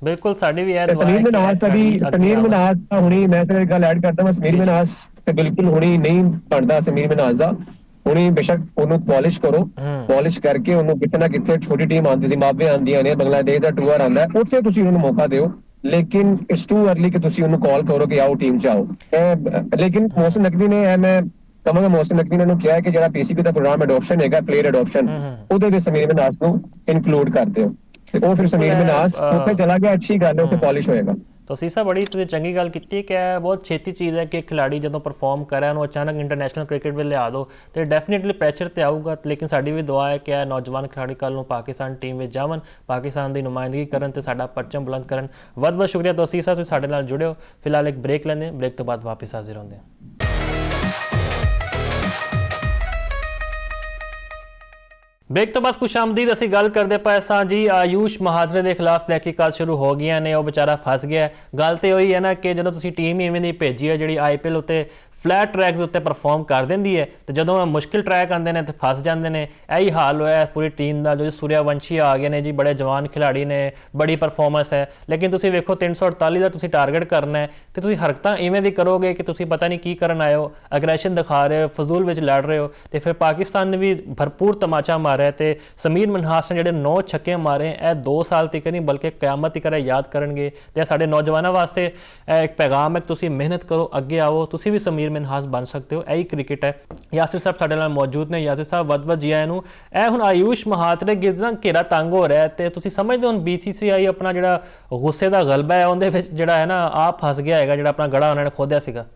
ਬਿਲਕੁਲ ਸਾਡੀ ਵੀ ਇਹ ਦੁਆ ਸਮੀਰ ਹੈ ਮਨਹਾਸ ਦਾ ਵੀ ਸਮੀਰ ਮਨਹਾਸ ਦਾ ਹੁਣੀ ਮੈਂ ਸਿਰ ਗੱਲ ਐਡ ਕਰਦਾ ਮੈਂ ਸਮੀਰ ਮਨਹਾਸ ਤੇ ਬਿਲਕੁਲ ਹੁਣੀ ਨਹੀਂ ਬਣਦਾ ਸਮੀਰ ਮਨਹਾਸ ਦਾ ਹੁਣੀ ਬੇਸ਼ੱਕ ਉਹਨੂੰ ਪਾਲਿਸ਼ ਕਰੋ ਪਾਲਿਸ਼ ਕਰਕੇ ਉਹਨੂੰ ਕਿਤੇ ਨਾ ਕਿਤੇ ਛੋਟੀ ਟੀਮ ਆਉਂਦੀ ਜ਼ਿੰਬਾਬਵੇ ਆਉਂਦੀਆਂ ਨੇ ਬੰਗਲਾਦੇਸ਼ ਦਾ ਟੂਰ ਆਉਂਦਾ ਉੱਥੇ ਤੁਸੀਂ ਉਹਨੂੰ ਮੌਕਾ ਦਿਓ ਲੇਕਿਨ ਇਟਸ ਟੂ अर्ਲੀ ਕਿ ਤੁਸੀਂ ਉਹਨੂੰ ਕਾਲ ਕਰੋ ਕਿ ਆਓ ਟੀਮ ਚ ਆਓ ਲੇਕਿਨ ਮੋਹਸਿਨ ਨਕਵੀ ਨੇ ਮੈਂ ਕਹਾਂਗਾ ਮੋਹਸਿਨ ਨਕਵੀ ਨੇ ਉਹਨੂੰ ਕਿਹਾ ਕਿ ਜਿਹੜਾ ਪੀਸੀਬੀ ਦਾ ਪ੍ਰੋਗਰਾਮ ਅਡਾਪਸ਼ਨ ਹੈਗਾ ਪਲੇਅਰ ਅਡਾਪਸ਼ਨ ਉਹਦੇ ਵਿੱਚ ਸਮੀਰ ਮਨਹਾਸ ਨੂੰ ਇਨਕਲੂਡ ਕਰ ਦਿਓ ਤੇ ਉਹ ਫਿਰ ਸਮੀਰ ਮਨਹਾਸ ਉੱਥੇ ਚਲਾ ਗਿਆ ਅੱਛੀ ਗੱਲ ਹੈ ਉੱਥੇ ਪਾਲਿਸ਼ ਹੋਏਗਾ ਤੁਸੀਂ ਸਭ ਬੜੀ ਤੁਸੀਂ ਚੰਗੀ ਗੱਲ ਕੀਤੀ ਕਿ ਇਹ ਬਹੁਤ ਛੇਤੀ ਚੀਜ਼ ਹੈ ਕਿ ਖਿਡਾਰੀ ਜਦੋਂ ਪਰਫਾਰਮ ਕਰੇ ਉਹਨੂੰ ਅਚਾਨਕ ਇੰਟਰਨੈਸ਼ਨਲ ਕ੍ਰਿਕਟ ਵਿੱਚ ਲਿਆ ਦਿਓ ਤੇ ਡੈਫੀਨਿਟਲੀ ਪ੍ਰੈਸ਼ਰ ਤੇ ਆਊਗਾ ਲੇਕਿਨ ਸਾਡੀ ਵੀ ਦੁਆ ਹੈ ਕਿ ਇਹ ਨੌਜਵਾਨ ਖਿਡਾਰੀ ਕੱਲ ਨੂੰ ਪਾਕਿਸਤਾਨ ਟੀਮ ਵਿੱਚ ਜਾਵਣ ਪਾਕਿਸਤਾਨ ਦੀ ਨੁਮਾਇੰਦਗੀ ਕਰਨ ਤੇ ਸਾਡਾ ਪਰਚਮ ਬੁਲੰਦ ਕਰਨ ਬਹੁਤ ਬਹੁਤ ਸ਼ੁਕਰੀਆ ਦੋਸਤੀ ਸਾਹਿਬ ਤੁਸੀਂ ਸਾਡੇ ਨਾਲ ਜੁੜਿਓ ਫਿਲਹਾਲ ਇੱਕ ਬ੍ਰੇਕ ਲੈਂਦੇ ਹਾਂ ਬ੍ਰੇਕ ਤੋਂ ਬਾਅਦ ਵਾਪਸ ਹਾਜ਼ਰ ਹੁੰਦੇ ਹਾਂ ਬ੍ਰੇਕ ਤੋਂ ਬਾਅਦ ਖੁਸ਼ਾਮਦੀਦ ਅਸੀਂ ਗੱਲ ਕਰਦੇ ਪਏ ਸਾਂ ਜੀ ਆਯੂਸ਼ ਮਹਾਦਰੇ ਦੇ ਖਿਲਾਫ ਤਹਿਕੀਕਾਤ ਸ਼ੁਰੂ ਹੋ ਗਈਆਂ ਨੇ ਉਹ ਵਿਚਾਰਾ ਫਸ ਗਿਆ ਗੱਲ ਤੇ ਉਹੀ ਹੈ ਨਾ ਕਿ ਜਦੋਂ ਤੁਸੀਂ ਟੀਮ ਇਵੇਂ ਦੀ ਭੇਜੀ ਹੈ ਜਿਹੜੀ IPL ਉੱਤੇ ਫਲੈਟ ਟਰੈਕਸ ਉੱਤੇ ਪਰਫਾਰਮ ਕਰ ਦਿੰਦੀ ਹੈ ਤੇ ਜਦੋਂ ਮੁਸ਼ਕਿਲ ਟਰੈਕ ਆਉਂਦੇ ਨੇ ਤੇ ਫਸ ਜਾਂਦੇ ਨੇ ਇਹੀ ਹਾਲ ਹੋਇਆ ਪੂਰੀ ਟੀਮ ਦਾ ਜੋ ਸੂਰਿਆਵੰਸ਼ੀ ਆ ਗਏ ਨੇ ਜੀ ਬੜੇ ਜਵਾਨ ਖਿਡਾਰੀ ਨੇ ਬੜੀ ਪਰਫਾਰਮੈਂਸ ਹੈ ਲੇਕਿਨ ਤੁਸੀਂ ਵੇਖੋ 348 ਦਾ ਤੁਸੀਂ ਟਾਰਗੇਟ ਕਰਨਾ ਹੈ ਤੇ ਤੁਸੀਂ ਹਰਕਤਾਂ ਇਵੇਂ ਦੀ ਕਰੋਗੇ ਕਿ ਤੁਸੀਂ ਪਤਾ ਨਹੀਂ ਕੀ ਕਰਨ ਆਏ ਹੋ ਅਗਰੈਸ਼ਨ ਦਿਖਾ ਰਹੇ ਹੋ ਫਜ਼ੂਲ ਵਿੱਚ ਲੜ ਰਹੇ ਹੋ ਤੇ ਫਿਰ ਪਾਕਿਸਤਾਨ ਨੇ ਵੀ ਭਰਪੂਰ ਤਮਾਚਾ ਮਾਰਿਆ ਤੇ ਸਮੀਰ ਮਨਹਾਸ ਨੇ ਜਿਹੜੇ 9 ਛੱਕੇ ਮਾਰੇ ਇਹ 2 ਸਾਲ ਤੱਕ ਨਹੀਂ ਬਲਕਿ ਕਿਆਮਤ ਤੱਕ ਯਾਦ ਕਰਨਗੇ ਤੇ ਸਾਡੇ ਨੌਜਵਾਨਾਂ ਵਾਸਤੇ ਇੱਕ ਪੈਗਾਮ ਹੈ ਤੁਸੀਂ ਮਿਹਨਤ ਕਰੋ ਅੱਗੇ ਆਓ ਤੁਸੀਂ ਵੀ ਸਮੀਰ ਮਨਹਾਸ ਬਣ ਸਕਦੇ ਹੋ ਇਹੀ ਕ੍ਰਿਕਟ ਹੈ ਯਾਸਿਰ ਸਾਹਿਬ ਸਾਡੇ ਨਾਲ ਮੌਜੂਦ ਨੇ ਯਾਸਿਰ ਸਾਹਿਬ ਵੱਧ ਜੀ ਆਇਆਂ ਨੂੰ ਇਹ ਹੁਣ ਆਯੂਸ਼ ਮਹਾਤਰੇ ਗਿਰਦ ਘੇਰਾ ਤੰਗ ਹੋ ਰਿਹਾ ਤੇ ਤੁਸੀਂ ਸਮਝਦੇ ਹੋ ਹੁਣ BCCI ਆਪਣਾ ਜਿਹੜਾ ਗੁੱਸੇ ਦਾ ਗਲਬਾ ਹੈ ਉਹਦੇ ਵਿੱਚ ਜਿਹੜਾ ਹੈ ਨਾ ਆਪ ਫਸ ਗਿਆ ਹੈਗਾ ਜਿਹੜਾ ਆਪਣਾ ਗੜਾ ਉਹਨਾਂ ਨੇ ਖੋਦਿਆ ਸੀਗਾ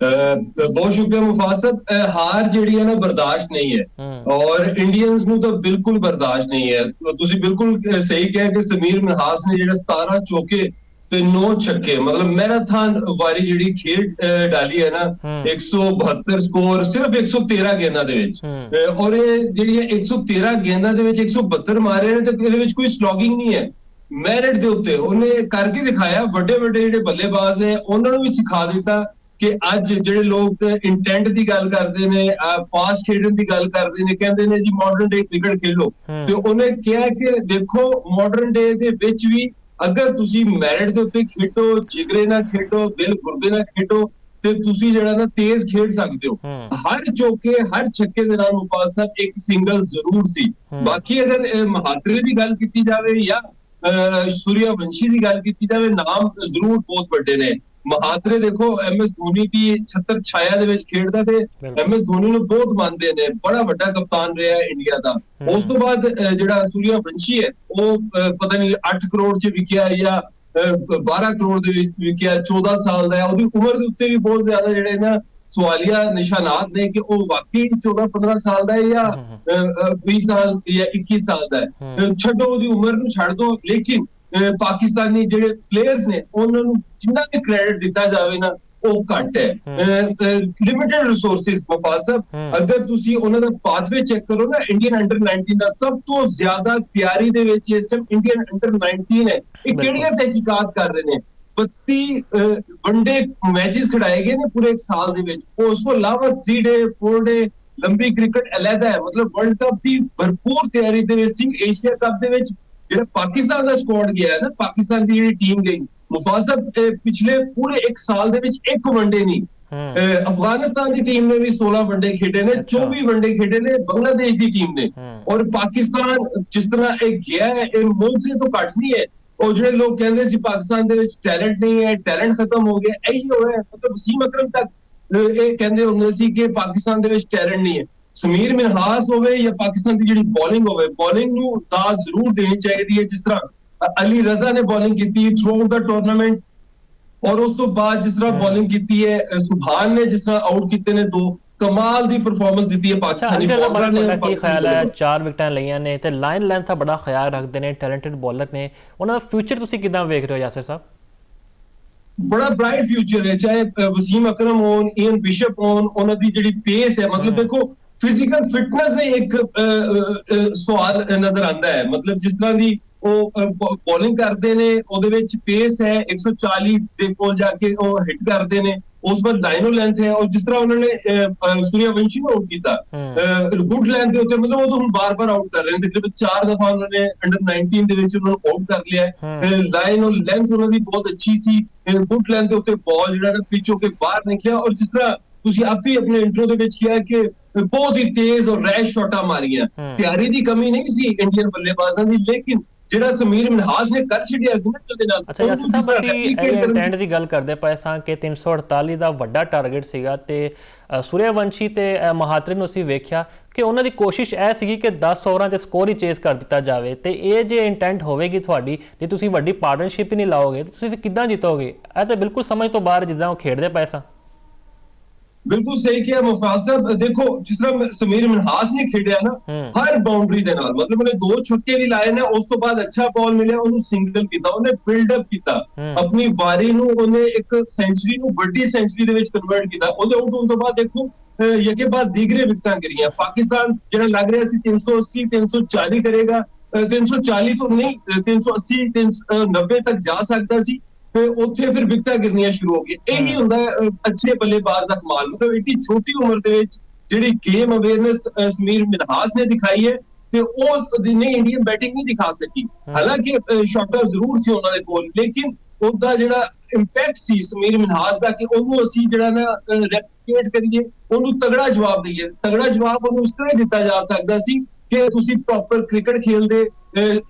ਬਹੁਤ ਸ਼ੁਕਰੀਆ ਮੁਫਾਜ਼ ਸਾਹਿਬ ਹਾਰ ਜਿਹੜੀ ਹੈ ਨਾ ਬਰਦਾਸ਼ਤ ਨਹੀਂ ਹੈ ਔਰ ਇੰਡੀਅਨਸ ਨੂੰ ਤਾਂ ਬਿਲਕੁਲ ਬਰਦਾਸ਼ਤ ਨਹੀਂ ਹੈ ਤੁਸੀਂ ਬਿਲਕੁਲ ਸਹੀ ਕਿਹਾ ਕਿ ਸਮੀਰ ਮਨਹਾਸ ਨੇ ਜਿਹੜਾ 17 ਚੌਕੇ ਤੇ 9 ਛੱਕੇ ਮਤਲਬ ਮੈਰਾਥਨ ਵਾਰੀ ਜਿਹੜੀ ਖੇਡ ਡਾਲੀ ਹੈ ਨਾ 172 ਸਕੋਰ ਸਿਰਫ 113 ਗੇਂਦਾਂ ਦੇ ਵਿੱਚ ਔਰ ਇਹ ਜਿਹੜੀ 113 ਗੇਂਦਾਂ ਦੇ ਵਿੱਚ 172 ਮਾਰੇ ਨੇ ਤੇ ਇਹਦੇ ਵਿੱਚ ਕੋਈ ਸਲੌਗਿੰਗ ਨਹੀਂ ਹੈ ਮੈਰਿਟ ਦੇ ਉੱਤੇ ਉਹਨੇ ਕਰਕੇ ਦਿਖਾਇਆ ਵੱਡੇ ਵੱਡੇ ਜਿਹੜੇ ਬੱਲੇਬਾਜ਼ ਹੈ ਉਹਨਾਂ ਨੂੰ ਵੀ ਸਿਖਾ ਦਿੱਤਾ ਕਿ ਅੱਜ ਜਿਹੜੇ ਲੋਕ ਇੰਟੈਂਟ ਦੀ ਗੱਲ ਕਰਦੇ ਨੇ ਫਾਸਟ ਖੇਡਣ ਦੀ ਗੱਲ ਕਰਦੇ ਨੇ ਕਹਿੰਦੇ ਨੇ ਜੀ ਮਾਡਰਨ ਡੇ ਕ੍ਰਿਕਟ ਖੇਲੋ ਤੇ ਉਹਨੇ ਕਿਹਾ ਕਿ ਦੇਖੋ ਮਾਡਰਨ ਡੇ ਦੇ ਵਿੱਚ ਵੀ ਅਗਰ ਤੁਸੀਂ ਮੈਰਿਟ ਦੇ ਉੱਤੇ ਖੇਡੋ ਜਿਗਰੇ ਨਾਲ ਖੇਡੋ ਦਿਲ ਗੁਰਦੇ ਨਾਲ ਖੇਡੋ ਤੇ ਤੁਸੀਂ ਜਿਹੜਾ ਨਾ ਤੇਜ਼ ਖੇਡ ਸਕਦੇ ਹੋ ਹਰ ਚੌਕੇ ਹਰ ਛੱਕੇ ਦੇ ਨਾਲ ਮੁਫਾਜ਼ ਸਾਹਿਬ ਇੱਕ ਸਿੰਗਲ ਜ਼ਰੂਰ ਸੀ ਬਾਕੀ ਅਗਰ ਮਹਾਤਰੇ ਦੀ ਗੱਲ ਕੀਤੀ ਜਾਵੇ ਜਾਂ ਸੂਰਿਆਵੰਸ਼ੀ ਦੀ ਗੱਲ ਕੀਤੀ ਜਾਵੇ ਨਾਮ ਜ਼ਰੂਰ ਬਹੁਤ ਵੱਡੇ ਨੇ ਮਹਾਤਰੇ ਦੇਖੋ MS ਧੋਨੀ ਦੀ ਛੱਤਰ ਛਾਇਆ ਦੇ ਵਿੱਚ ਖੇਡਦਾ ਤੇ MS ਧੋਨੀ ਨੂੰ ਬਹੁਤ ਮੰਨਦੇ ਨੇ ਬੜਾ ਵੱਡਾ ਕਪਤਾਨ ਰਿਹਾ ਇੰਡੀਆ ਦਾ ਉਸ ਤੋਂ ਬਾਅਦ ਜਿਹੜਾ ਸੂਰਿਆਵੰਸ਼ੀ ਹੈ ਉਹ ਪਤਾ ਨਹੀਂ 8 ਕਰੋੜ ਚ ਵਿਕਿਆ ਜਾਂ 12 ਕਰੋੜ ਦੇ ਵਿੱਚ ਵਿਕਿਆ 14 ਸਾਲ ਦਾ ਹੈ ਉਹਦੀ ਉਮਰ ਦੇ ਉੱਤੇ ਵੀ ਬਹੁਤ ਜ਼ਿਆਦਾ ਜਿਹੜੇ ਨਾ ਸਵਾਲੀਆ ਨਿਸ਼ਾਨਾਤ ਨੇ ਕਿ ਉਹ ਵਾਕਈ 14-15 ਸਾਲ ਦਾ ਹੈ ਜਾਂ 20 ਸਾਲ ਜਾਂ 21 ਸਾਲ ਦਾ ਹੈ ਛੱਡੋ ਉਹਦੀ ਉਮਰ ਨੂੰ ਛੱਡ ਦੋ ਲੇਕਿਨ ਪਾਕਿਸਤਾਨੀ ਜਿਹੜੇ ਪਲੇਅਰਸ ਨੇ ਉਹਨਾਂ ਨੂੰ ਜਿੰਨਾ ਵੀ ਕ੍ਰੈਡਿਟ ਦਿੱਤਾ ਜਾਵੇ ਨਾ ਉਹ ਘੱਟ ਹੈ ਲਿਮਿਟਡ ਰਿਸੋਰਸਿਸ ਮੁਫਾਜ਼ ਸਾਹਿਬ ਅਗਰ ਤੁਸੀਂ ਉਹਨਾਂ ਦਾ ਪਾਥਵੇ ਚੈੱਕ ਕਰੋ ਨਾ ਇੰਡੀਅਨ ਅੰਡਰ 19 ਦਾ ਸਭ ਤੋਂ ਜ਼ਿਆਦਾ ਤਿਆਰੀ ਦੇ ਵਿੱਚ ਇਸ ਟਾਈਮ ਇੰਡੀਅਨ ਅੰਡਰ 19 ਹੈ ਇਹ ਕਿਹੜੀਆਂ ਤਹਿਕੀਕਾਤ ਕਰ ਰਹੇ ਨੇ 32 ਵਨਡੇ ਮੈਚਸ ਖਿਡਾਏ ਗਏ ਨੇ ਪੂਰੇ ਇੱਕ ਸਾਲ ਦੇ ਵਿੱਚ ਉਸ ਤੋਂ ਇਲਾਵਾ 3 ਡੇ 4 ਡੇ ਲੰਬੀ ਕ੍ਰਿਕਟ ਅਲੱਗਾ ਹੈ ਮਤਲਬ ਵਰਲਡ ਕੱਪ ਦੀ ਭਰਪੂਰ ਤਿਆਰੀ ਦੇ ਵਿੱਚ ਸੀ ਏਸ਼ੀਆ ਕੱਪ ਦੇ ਵਿੱਚ ਜਿਹੜਾ ਪਾਕਿਸਤਾਨ ਦਾ ਸਕੁਆਡ ਗਿਆ ਨਾ ਪਾਕਿਸਤਾਨ ਦੀ ਜਿਹੜੀ ਟੀਮ ਗਈ ਮੁਫਾਜ਼ ਸਾਹਿਬ ਪਿਛਲੇ ਪੂਰੇ ਇੱਕ ਸਾਲ ਦੇ ਵਿੱਚ ਇੱਕ ਵਨਡੇ ਨਹੀਂ ਅਫਗਾਨਿਸਤਾਨ ਦੀ ਟੀਮ ਨੇ ਵੀ 16 ਵਨਡੇ ਖੇਡੇ ਨੇ 24 ਵਨਡੇ ਖੇਡੇ ਨੇ ਬੰਗਲਾਦੇਸ਼ ਦੀ ਟੀਮ ਨੇ ਔਰ ਪਾਕਿਸਤਾਨ ਜਿਸ ਤਰ੍ਹਾਂ ਇਹ ਗਿਆ ਹੈ ਇਹ ਮੌਜੇ ਤੋਂ ਘੱਟ ਨਹੀਂ ਹੈ ਉਹ ਜਿਹੜੇ ਲੋਕ ਕਹਿੰਦੇ ਸੀ ਪਾਕਿਸਤਾਨ ਦੇ ਵਿੱਚ ਟੈਲੈਂਟ ਨਹੀਂ ਹੈ ਟੈਲੈਂਟ ਖਤਮ ਹੋ ਗਿਆ ਇਹੀ ਹੋਇਆ ਮਤਲਬ ਵਸੀਮ ਅਕਰਮ ਤੱਕ ਇਹ ਕਹਿੰਦੇ ਹੁੰਦੇ ਸੀ ਕਿ ਪਾਕਿਸਤਾਨ ਦੇ ਵਿੱਚ ਟੈਲੈਂਟ ਨਹੀਂ ਹੈ ਸਮੀਰ ਮਨਹਾਸ ਹੋਵੇ ਜਾਂ ਪਾਕਿਸਤਾਨ ਦੀ ਜਿਹੜੀ ਬੋਲਿੰਗ ਹੋਵੇ ਬੋਲਿੰਗ ਨੂੰ ਦਾਅ ਜ਼ਰੂਰ ਦੇਣੀ ਚਾਹੀਦੀ ਹੈ ਜਿਸ ਤਰ੍ਹਾਂ ਅਲੀ ਰਜ਼ਾ ਨੇ ਬੋਲਿੰਗ ਕੀਤੀ ਥਰੂ ਆਊਟ ਦਾ ਟੂਰਨਾਮੈਂਟ ਔਰ ਉਸ ਤੋਂ ਬਾਅਦ ਜਿਸ ਤਰ੍ਹਾਂ ਬੋਲਿੰਗ ਕੀਤੀ ਹੈ ਸੁਭਾਨ ਨੇ ਜਿਸ ਤਰ੍ਹਾਂ ਆਊਟ ਕੀਤੇ ਨੇ 2 ਕਮਾਲ ਦੀ ਪਰਫਾਰਮੈਂਸ ਦਿੱਤੀ ਹੈ ਪਾਕਿਸਤਾਨੀ ਬੋਲਰਾਂ ਨੇ ਕੀ ਖਿਆਲ ਹੈ 4 ਵਿਕਟਾਂ ਲਈਆਂ ਨੇ ਤੇ ਲਾਈਨ ਲੈਂਥ ਦਾ ਬੜਾ ਖਿਆਲ ਰੱਖਦੇ ਨੇ ਟੈਲੈਂਟਡ ਬੋਲਰ ਨੇ ਉਹਨਾਂ ਦਾ ਫਿਊਚਰ ਤੁਸੀਂ ਕਿਦਾਂ ਵੇਖ ਰਹੇ ਹੋ ਯਾਸਿਰ ਸਾਹਿਬ ਬੜਾ ਬ੍ਰਾਈਟ ਫਿਊਚਰ ਹੈ ਚਾਹੇ ਵਸੀਮ ਅਕਰਮ ਹੋਣ ਈਅਨ ਬਿਸ਼ਪ ਹੋਣ ਉਹਨਾਂ ਦੀ ਜਿਹੜੀ ਪੇਸ ਹੈ ਮਤਲਬ ਦੇਖੋ ਫਿਜ਼ੀਕਲ ਫਿਟਨੈਸ ਦਾ ਇੱਕ ਸਵਾਲ ਨਜ਼ਰ ਆਉਂਦਾ ਹੈ ਮਤਲਬ ਜਿਸ ਤਰ੍ਹਾਂ ਦੀ ਉਹ ਬੋਲਿੰਗ ਕਰਦੇ ਨੇ ਉਹਦੇ ਵਿੱਚ ਪੇਸ ਹੈ 140 ਦੇ ਕੋਲ ਜਾ ਕੇ ਉਹ ਹਿੱਟ ਕਰਦੇ ਨੇ ਉਸ ਵਾਰ ਲਾਈਨੋ ਲੈਂਥ ਹੈ, ਔਰ ਜਿਸ ਤਰ੍ਹਾਂ ਉਹਨਾਂ ਨੇ ਸੂਰਿਆਵੰਸ਼ੀ ਨੂੰ ਆਊਟ ਕੀਤਾ ਗੁੱਡ ਲੈਂਥ ਦੇ ਉੱਤੇ, ਮਤਲਬ ਉਹ ਹੁਣ ਬਾਰ-ਬਾਰ ਆਊਟ ਕਰ ਰਹੇ ਨੇ। ਤਕਰੀਬਨ 4 ਦਫਾ ਉਹਨਾਂ ਨੇ ਅੰਡਰ 19 ਦੇ ਵਿੱਚ ਉਹਨਾਂ ਨੂੰ ਆਊਟ ਕਰ ਲਿਆ ਹੈ। ਲਾਈਨ ਔਰ ਲੈਂਥ ਉਹਨਾਂ ਦੀ ਬਹੁਤ ਅੱਛੀ ਸੀ, ਗੁੱਡ ਲੈਂਥ ਦੇ ਉੱਤੇ ਬਾਲ ਜਿਹੜਾ ਨਾ ਪਿੱਚ ਹੋ ਕੇ ਬਾਹਰ ਨਿਕਲਿਆ, ਔਰ ਜਿਸ ਤਰ੍ਹਾਂ ਤੁਸੀਂ ਆਪ ਹੀ ਆਪਣੇ ਇੰਟਰੋ ਦੇ ਵਿੱਚ ਕਿਹਾ ਕਿ ਬਹੁਤ ਹੀ ਤੇਜ਼ ਔਰ ਰੈਸ਼ ਸ਼ਾਟਾਂ ਮਾਰੀਆਂ। ਤਿਆਰੀ ਦੀ ਕਮੀ ਨਹੀਂ ਸੀ ਇੰਡੀਅਨ ਬੱਲੇਬਾਜ਼ਾਂ ਦੀ, ਲੇਕਿਨ ਜਿਹੜਾ ਸਮੀਰ ਮਨਹਾਸ ਨੇ ਕਰ ਛੱਡਿਆ ਸੀ ਨਾ ਉਹਦੇ ਨਾਲ। ਅੱਛਾ ਯਾਸਰ ਸਾਹਿਬ, ਅਸੀਂ ਇੰਟੈਂਟ ਦੀ ਗੱਲ ਕਰਦੇ ਪਏ ਸਾਂ ਕਿ 348 ਦਾ ਵੱਡਾ ਟਾਰਗੇਟ ਸੀਗਾ ਤੇ ਸੂਰਿਆਵੰਸ਼ੀ ਤੇ ਮਹਾਤਰੇ ਨੂੰ ਅਸੀਂ ਵੇਖਿਆ ਕਿ ਉਹਨਾਂ ਦੀ ਕੋਸ਼ਿਸ਼ ਇਹ ਸੀਗੀ ਕਿ 10 ਓਵਰਾਂ 'ਚ ਸਕੋਰ ਹੀ ਚੇਸ ਕਰ ਦਿੱਤਾ ਜਾਵੇ। ਤੇ ਇਹ ਜੇ ਇੰਟੈਂਟ ਹੋਵੇਗੀ ਤੁਹਾਡੀ, ਜੇ ਤੁਸੀਂ ਵੱਡੀ ਪਾਰਟਨਰਸ਼ਿਪ ਹੀ ਨਹੀਂ ਲਾਓਗੇ ਤਾਂ ਤੁਸੀਂ ਕਿੱਦਾਂ ਜਿੱਤੋਗੇ? ਇਹ ਤਾਂ ਬਿਲਕੁਲ ਸਮਝ ਤੋਂ ਬਾਹਰ ਜਿੱਦਾਂ ਉਹ ਖੇਡਦੇ ਪਏ ਸਾਂ। ਬਿਲਕੁਲ ਸਹੀ ਕਿਹਾ ਮੁਫਾਜ਼ ਸਾਹਿਬ। ਦੇਖੋ ਜਿਸ ਤਰ੍ਹਾਂ ਸਮੀਰ ਮਨਹਾਸ ਨੇ ਖੇਡਿਆ ਨਾ ਹਰ ਬਾਉਂਡਰੀ ਦੇ ਨਾਲ, ਮਤਲਬ ਉਹਨੇ 2 ਛੱਕੇ ਵੀ ਲਾਏ ਨੇ, ਉਸ ਤੋਂ ਬਾਅਦ ਅੱਛਾ ਬਾਲ ਮਿਲਿਆ, ਉਹਨੂੰ ਸਿੰਗਲ ਕੀਤਾ, ਉਹਨੇ ਬਿਲਡ ਅਪ ਕੀਤਾ ਆਪਣੀ ਵਾਰੀ ਨੂੰ, ਉਹਨੇ ਇੱਕ ਸੈਂਚਰੀ ਨੂੰ ਵੱਡੀ ਸੈਂਚਰੀ ਦੇ ਵਿੱਚ ਕਨਵਰਟ ਕੀਤਾ। ਉਹਦੇ ਆਊਟ ਹੋਣ ਤੋਂ ਬਾਅਦ ਦੇਖੋ ਯਕੇ ਬਾਅਦ ਦੀਗਰੇ ਵਿਕਟਾਂ ਗਿਰੀਆਂ। ਪਾਕਿਸਤਾਨ ਜਿਹੜਾ ਲੱਗ ਰਿਹਾ ਸੀ 380 340 ਕਰੇਗਾ, 340 ਤੋਂ ਨਹੀਂ 380 390 ਤੱਕ ਜਾ ਸਕਦਾ ਸੀ, ਤੇ ਉੱਥੇ ਫਿਰ ਵਿਕਟਾਂ ਗਿਰਨੀਆਂ ਸ਼ੁਰੂ ਹੋ ਗਈਆਂ। ਇਹੀ ਹੁੰਦਾ ਅੱਛੇ ਬੱਲੇਬਾਜ਼ ਦਾ ਕਮਾਲ, ਮਤਲਬ ਇੱਡੀ ਛੋਟੀ ਉਮਰ ਦੇ ਵਿੱਚ ਜਿਹੜੀ ਗੇਮ ਅਵੇਅਰਨੈਸ ਸਮੀਰ ਮਨਹਾਸ ਨੇ ਦਿਖਾਈ ਹੈ, ਤੇ ਉਹ ਦਿਨੇ ਇੰਡੀਅਨ ਬੈਟਿੰਗ ਨਹੀਂ ਦਿਖਾ ਸਕੀ। ਹਾਲਾਂਕਿ ਸ਼ਾਟਰ ਜ਼ਰੂਰ ਸੀ ਉਹਨਾਂ ਦੇ ਕੋਲ, ਲੇਕਿਨ ਉਹਦਾ ਜਿਹੜਾ ਇੰਪੈਕਟ ਸੀ ਸਮੀਰ ਮਨਹਾਸ ਦਾ ਕਿ ਉਹਨੂੰ ਅਸੀਂ ਜਿਹੜਾ ਨਾ ਰੈਪਲੀਕੇਟ ਕਰੀਏ, ਉਹਨੂੰ ਤਗੜਾ ਜਵਾਬ ਦਈਏ। ਤਗੜਾ ਜਵਾਬ ਉਹਨੂੰ ਇਸ ਤਰ੍ਹਾਂ ਦਿੱਤਾ ਜਾ ਸਕਦਾ ਸੀ ਕਿ ਤੁਸੀਂ ਪ੍ਰੋਪਰ ਕ੍ਰਿਕਟ ਖੇਲਦੇ,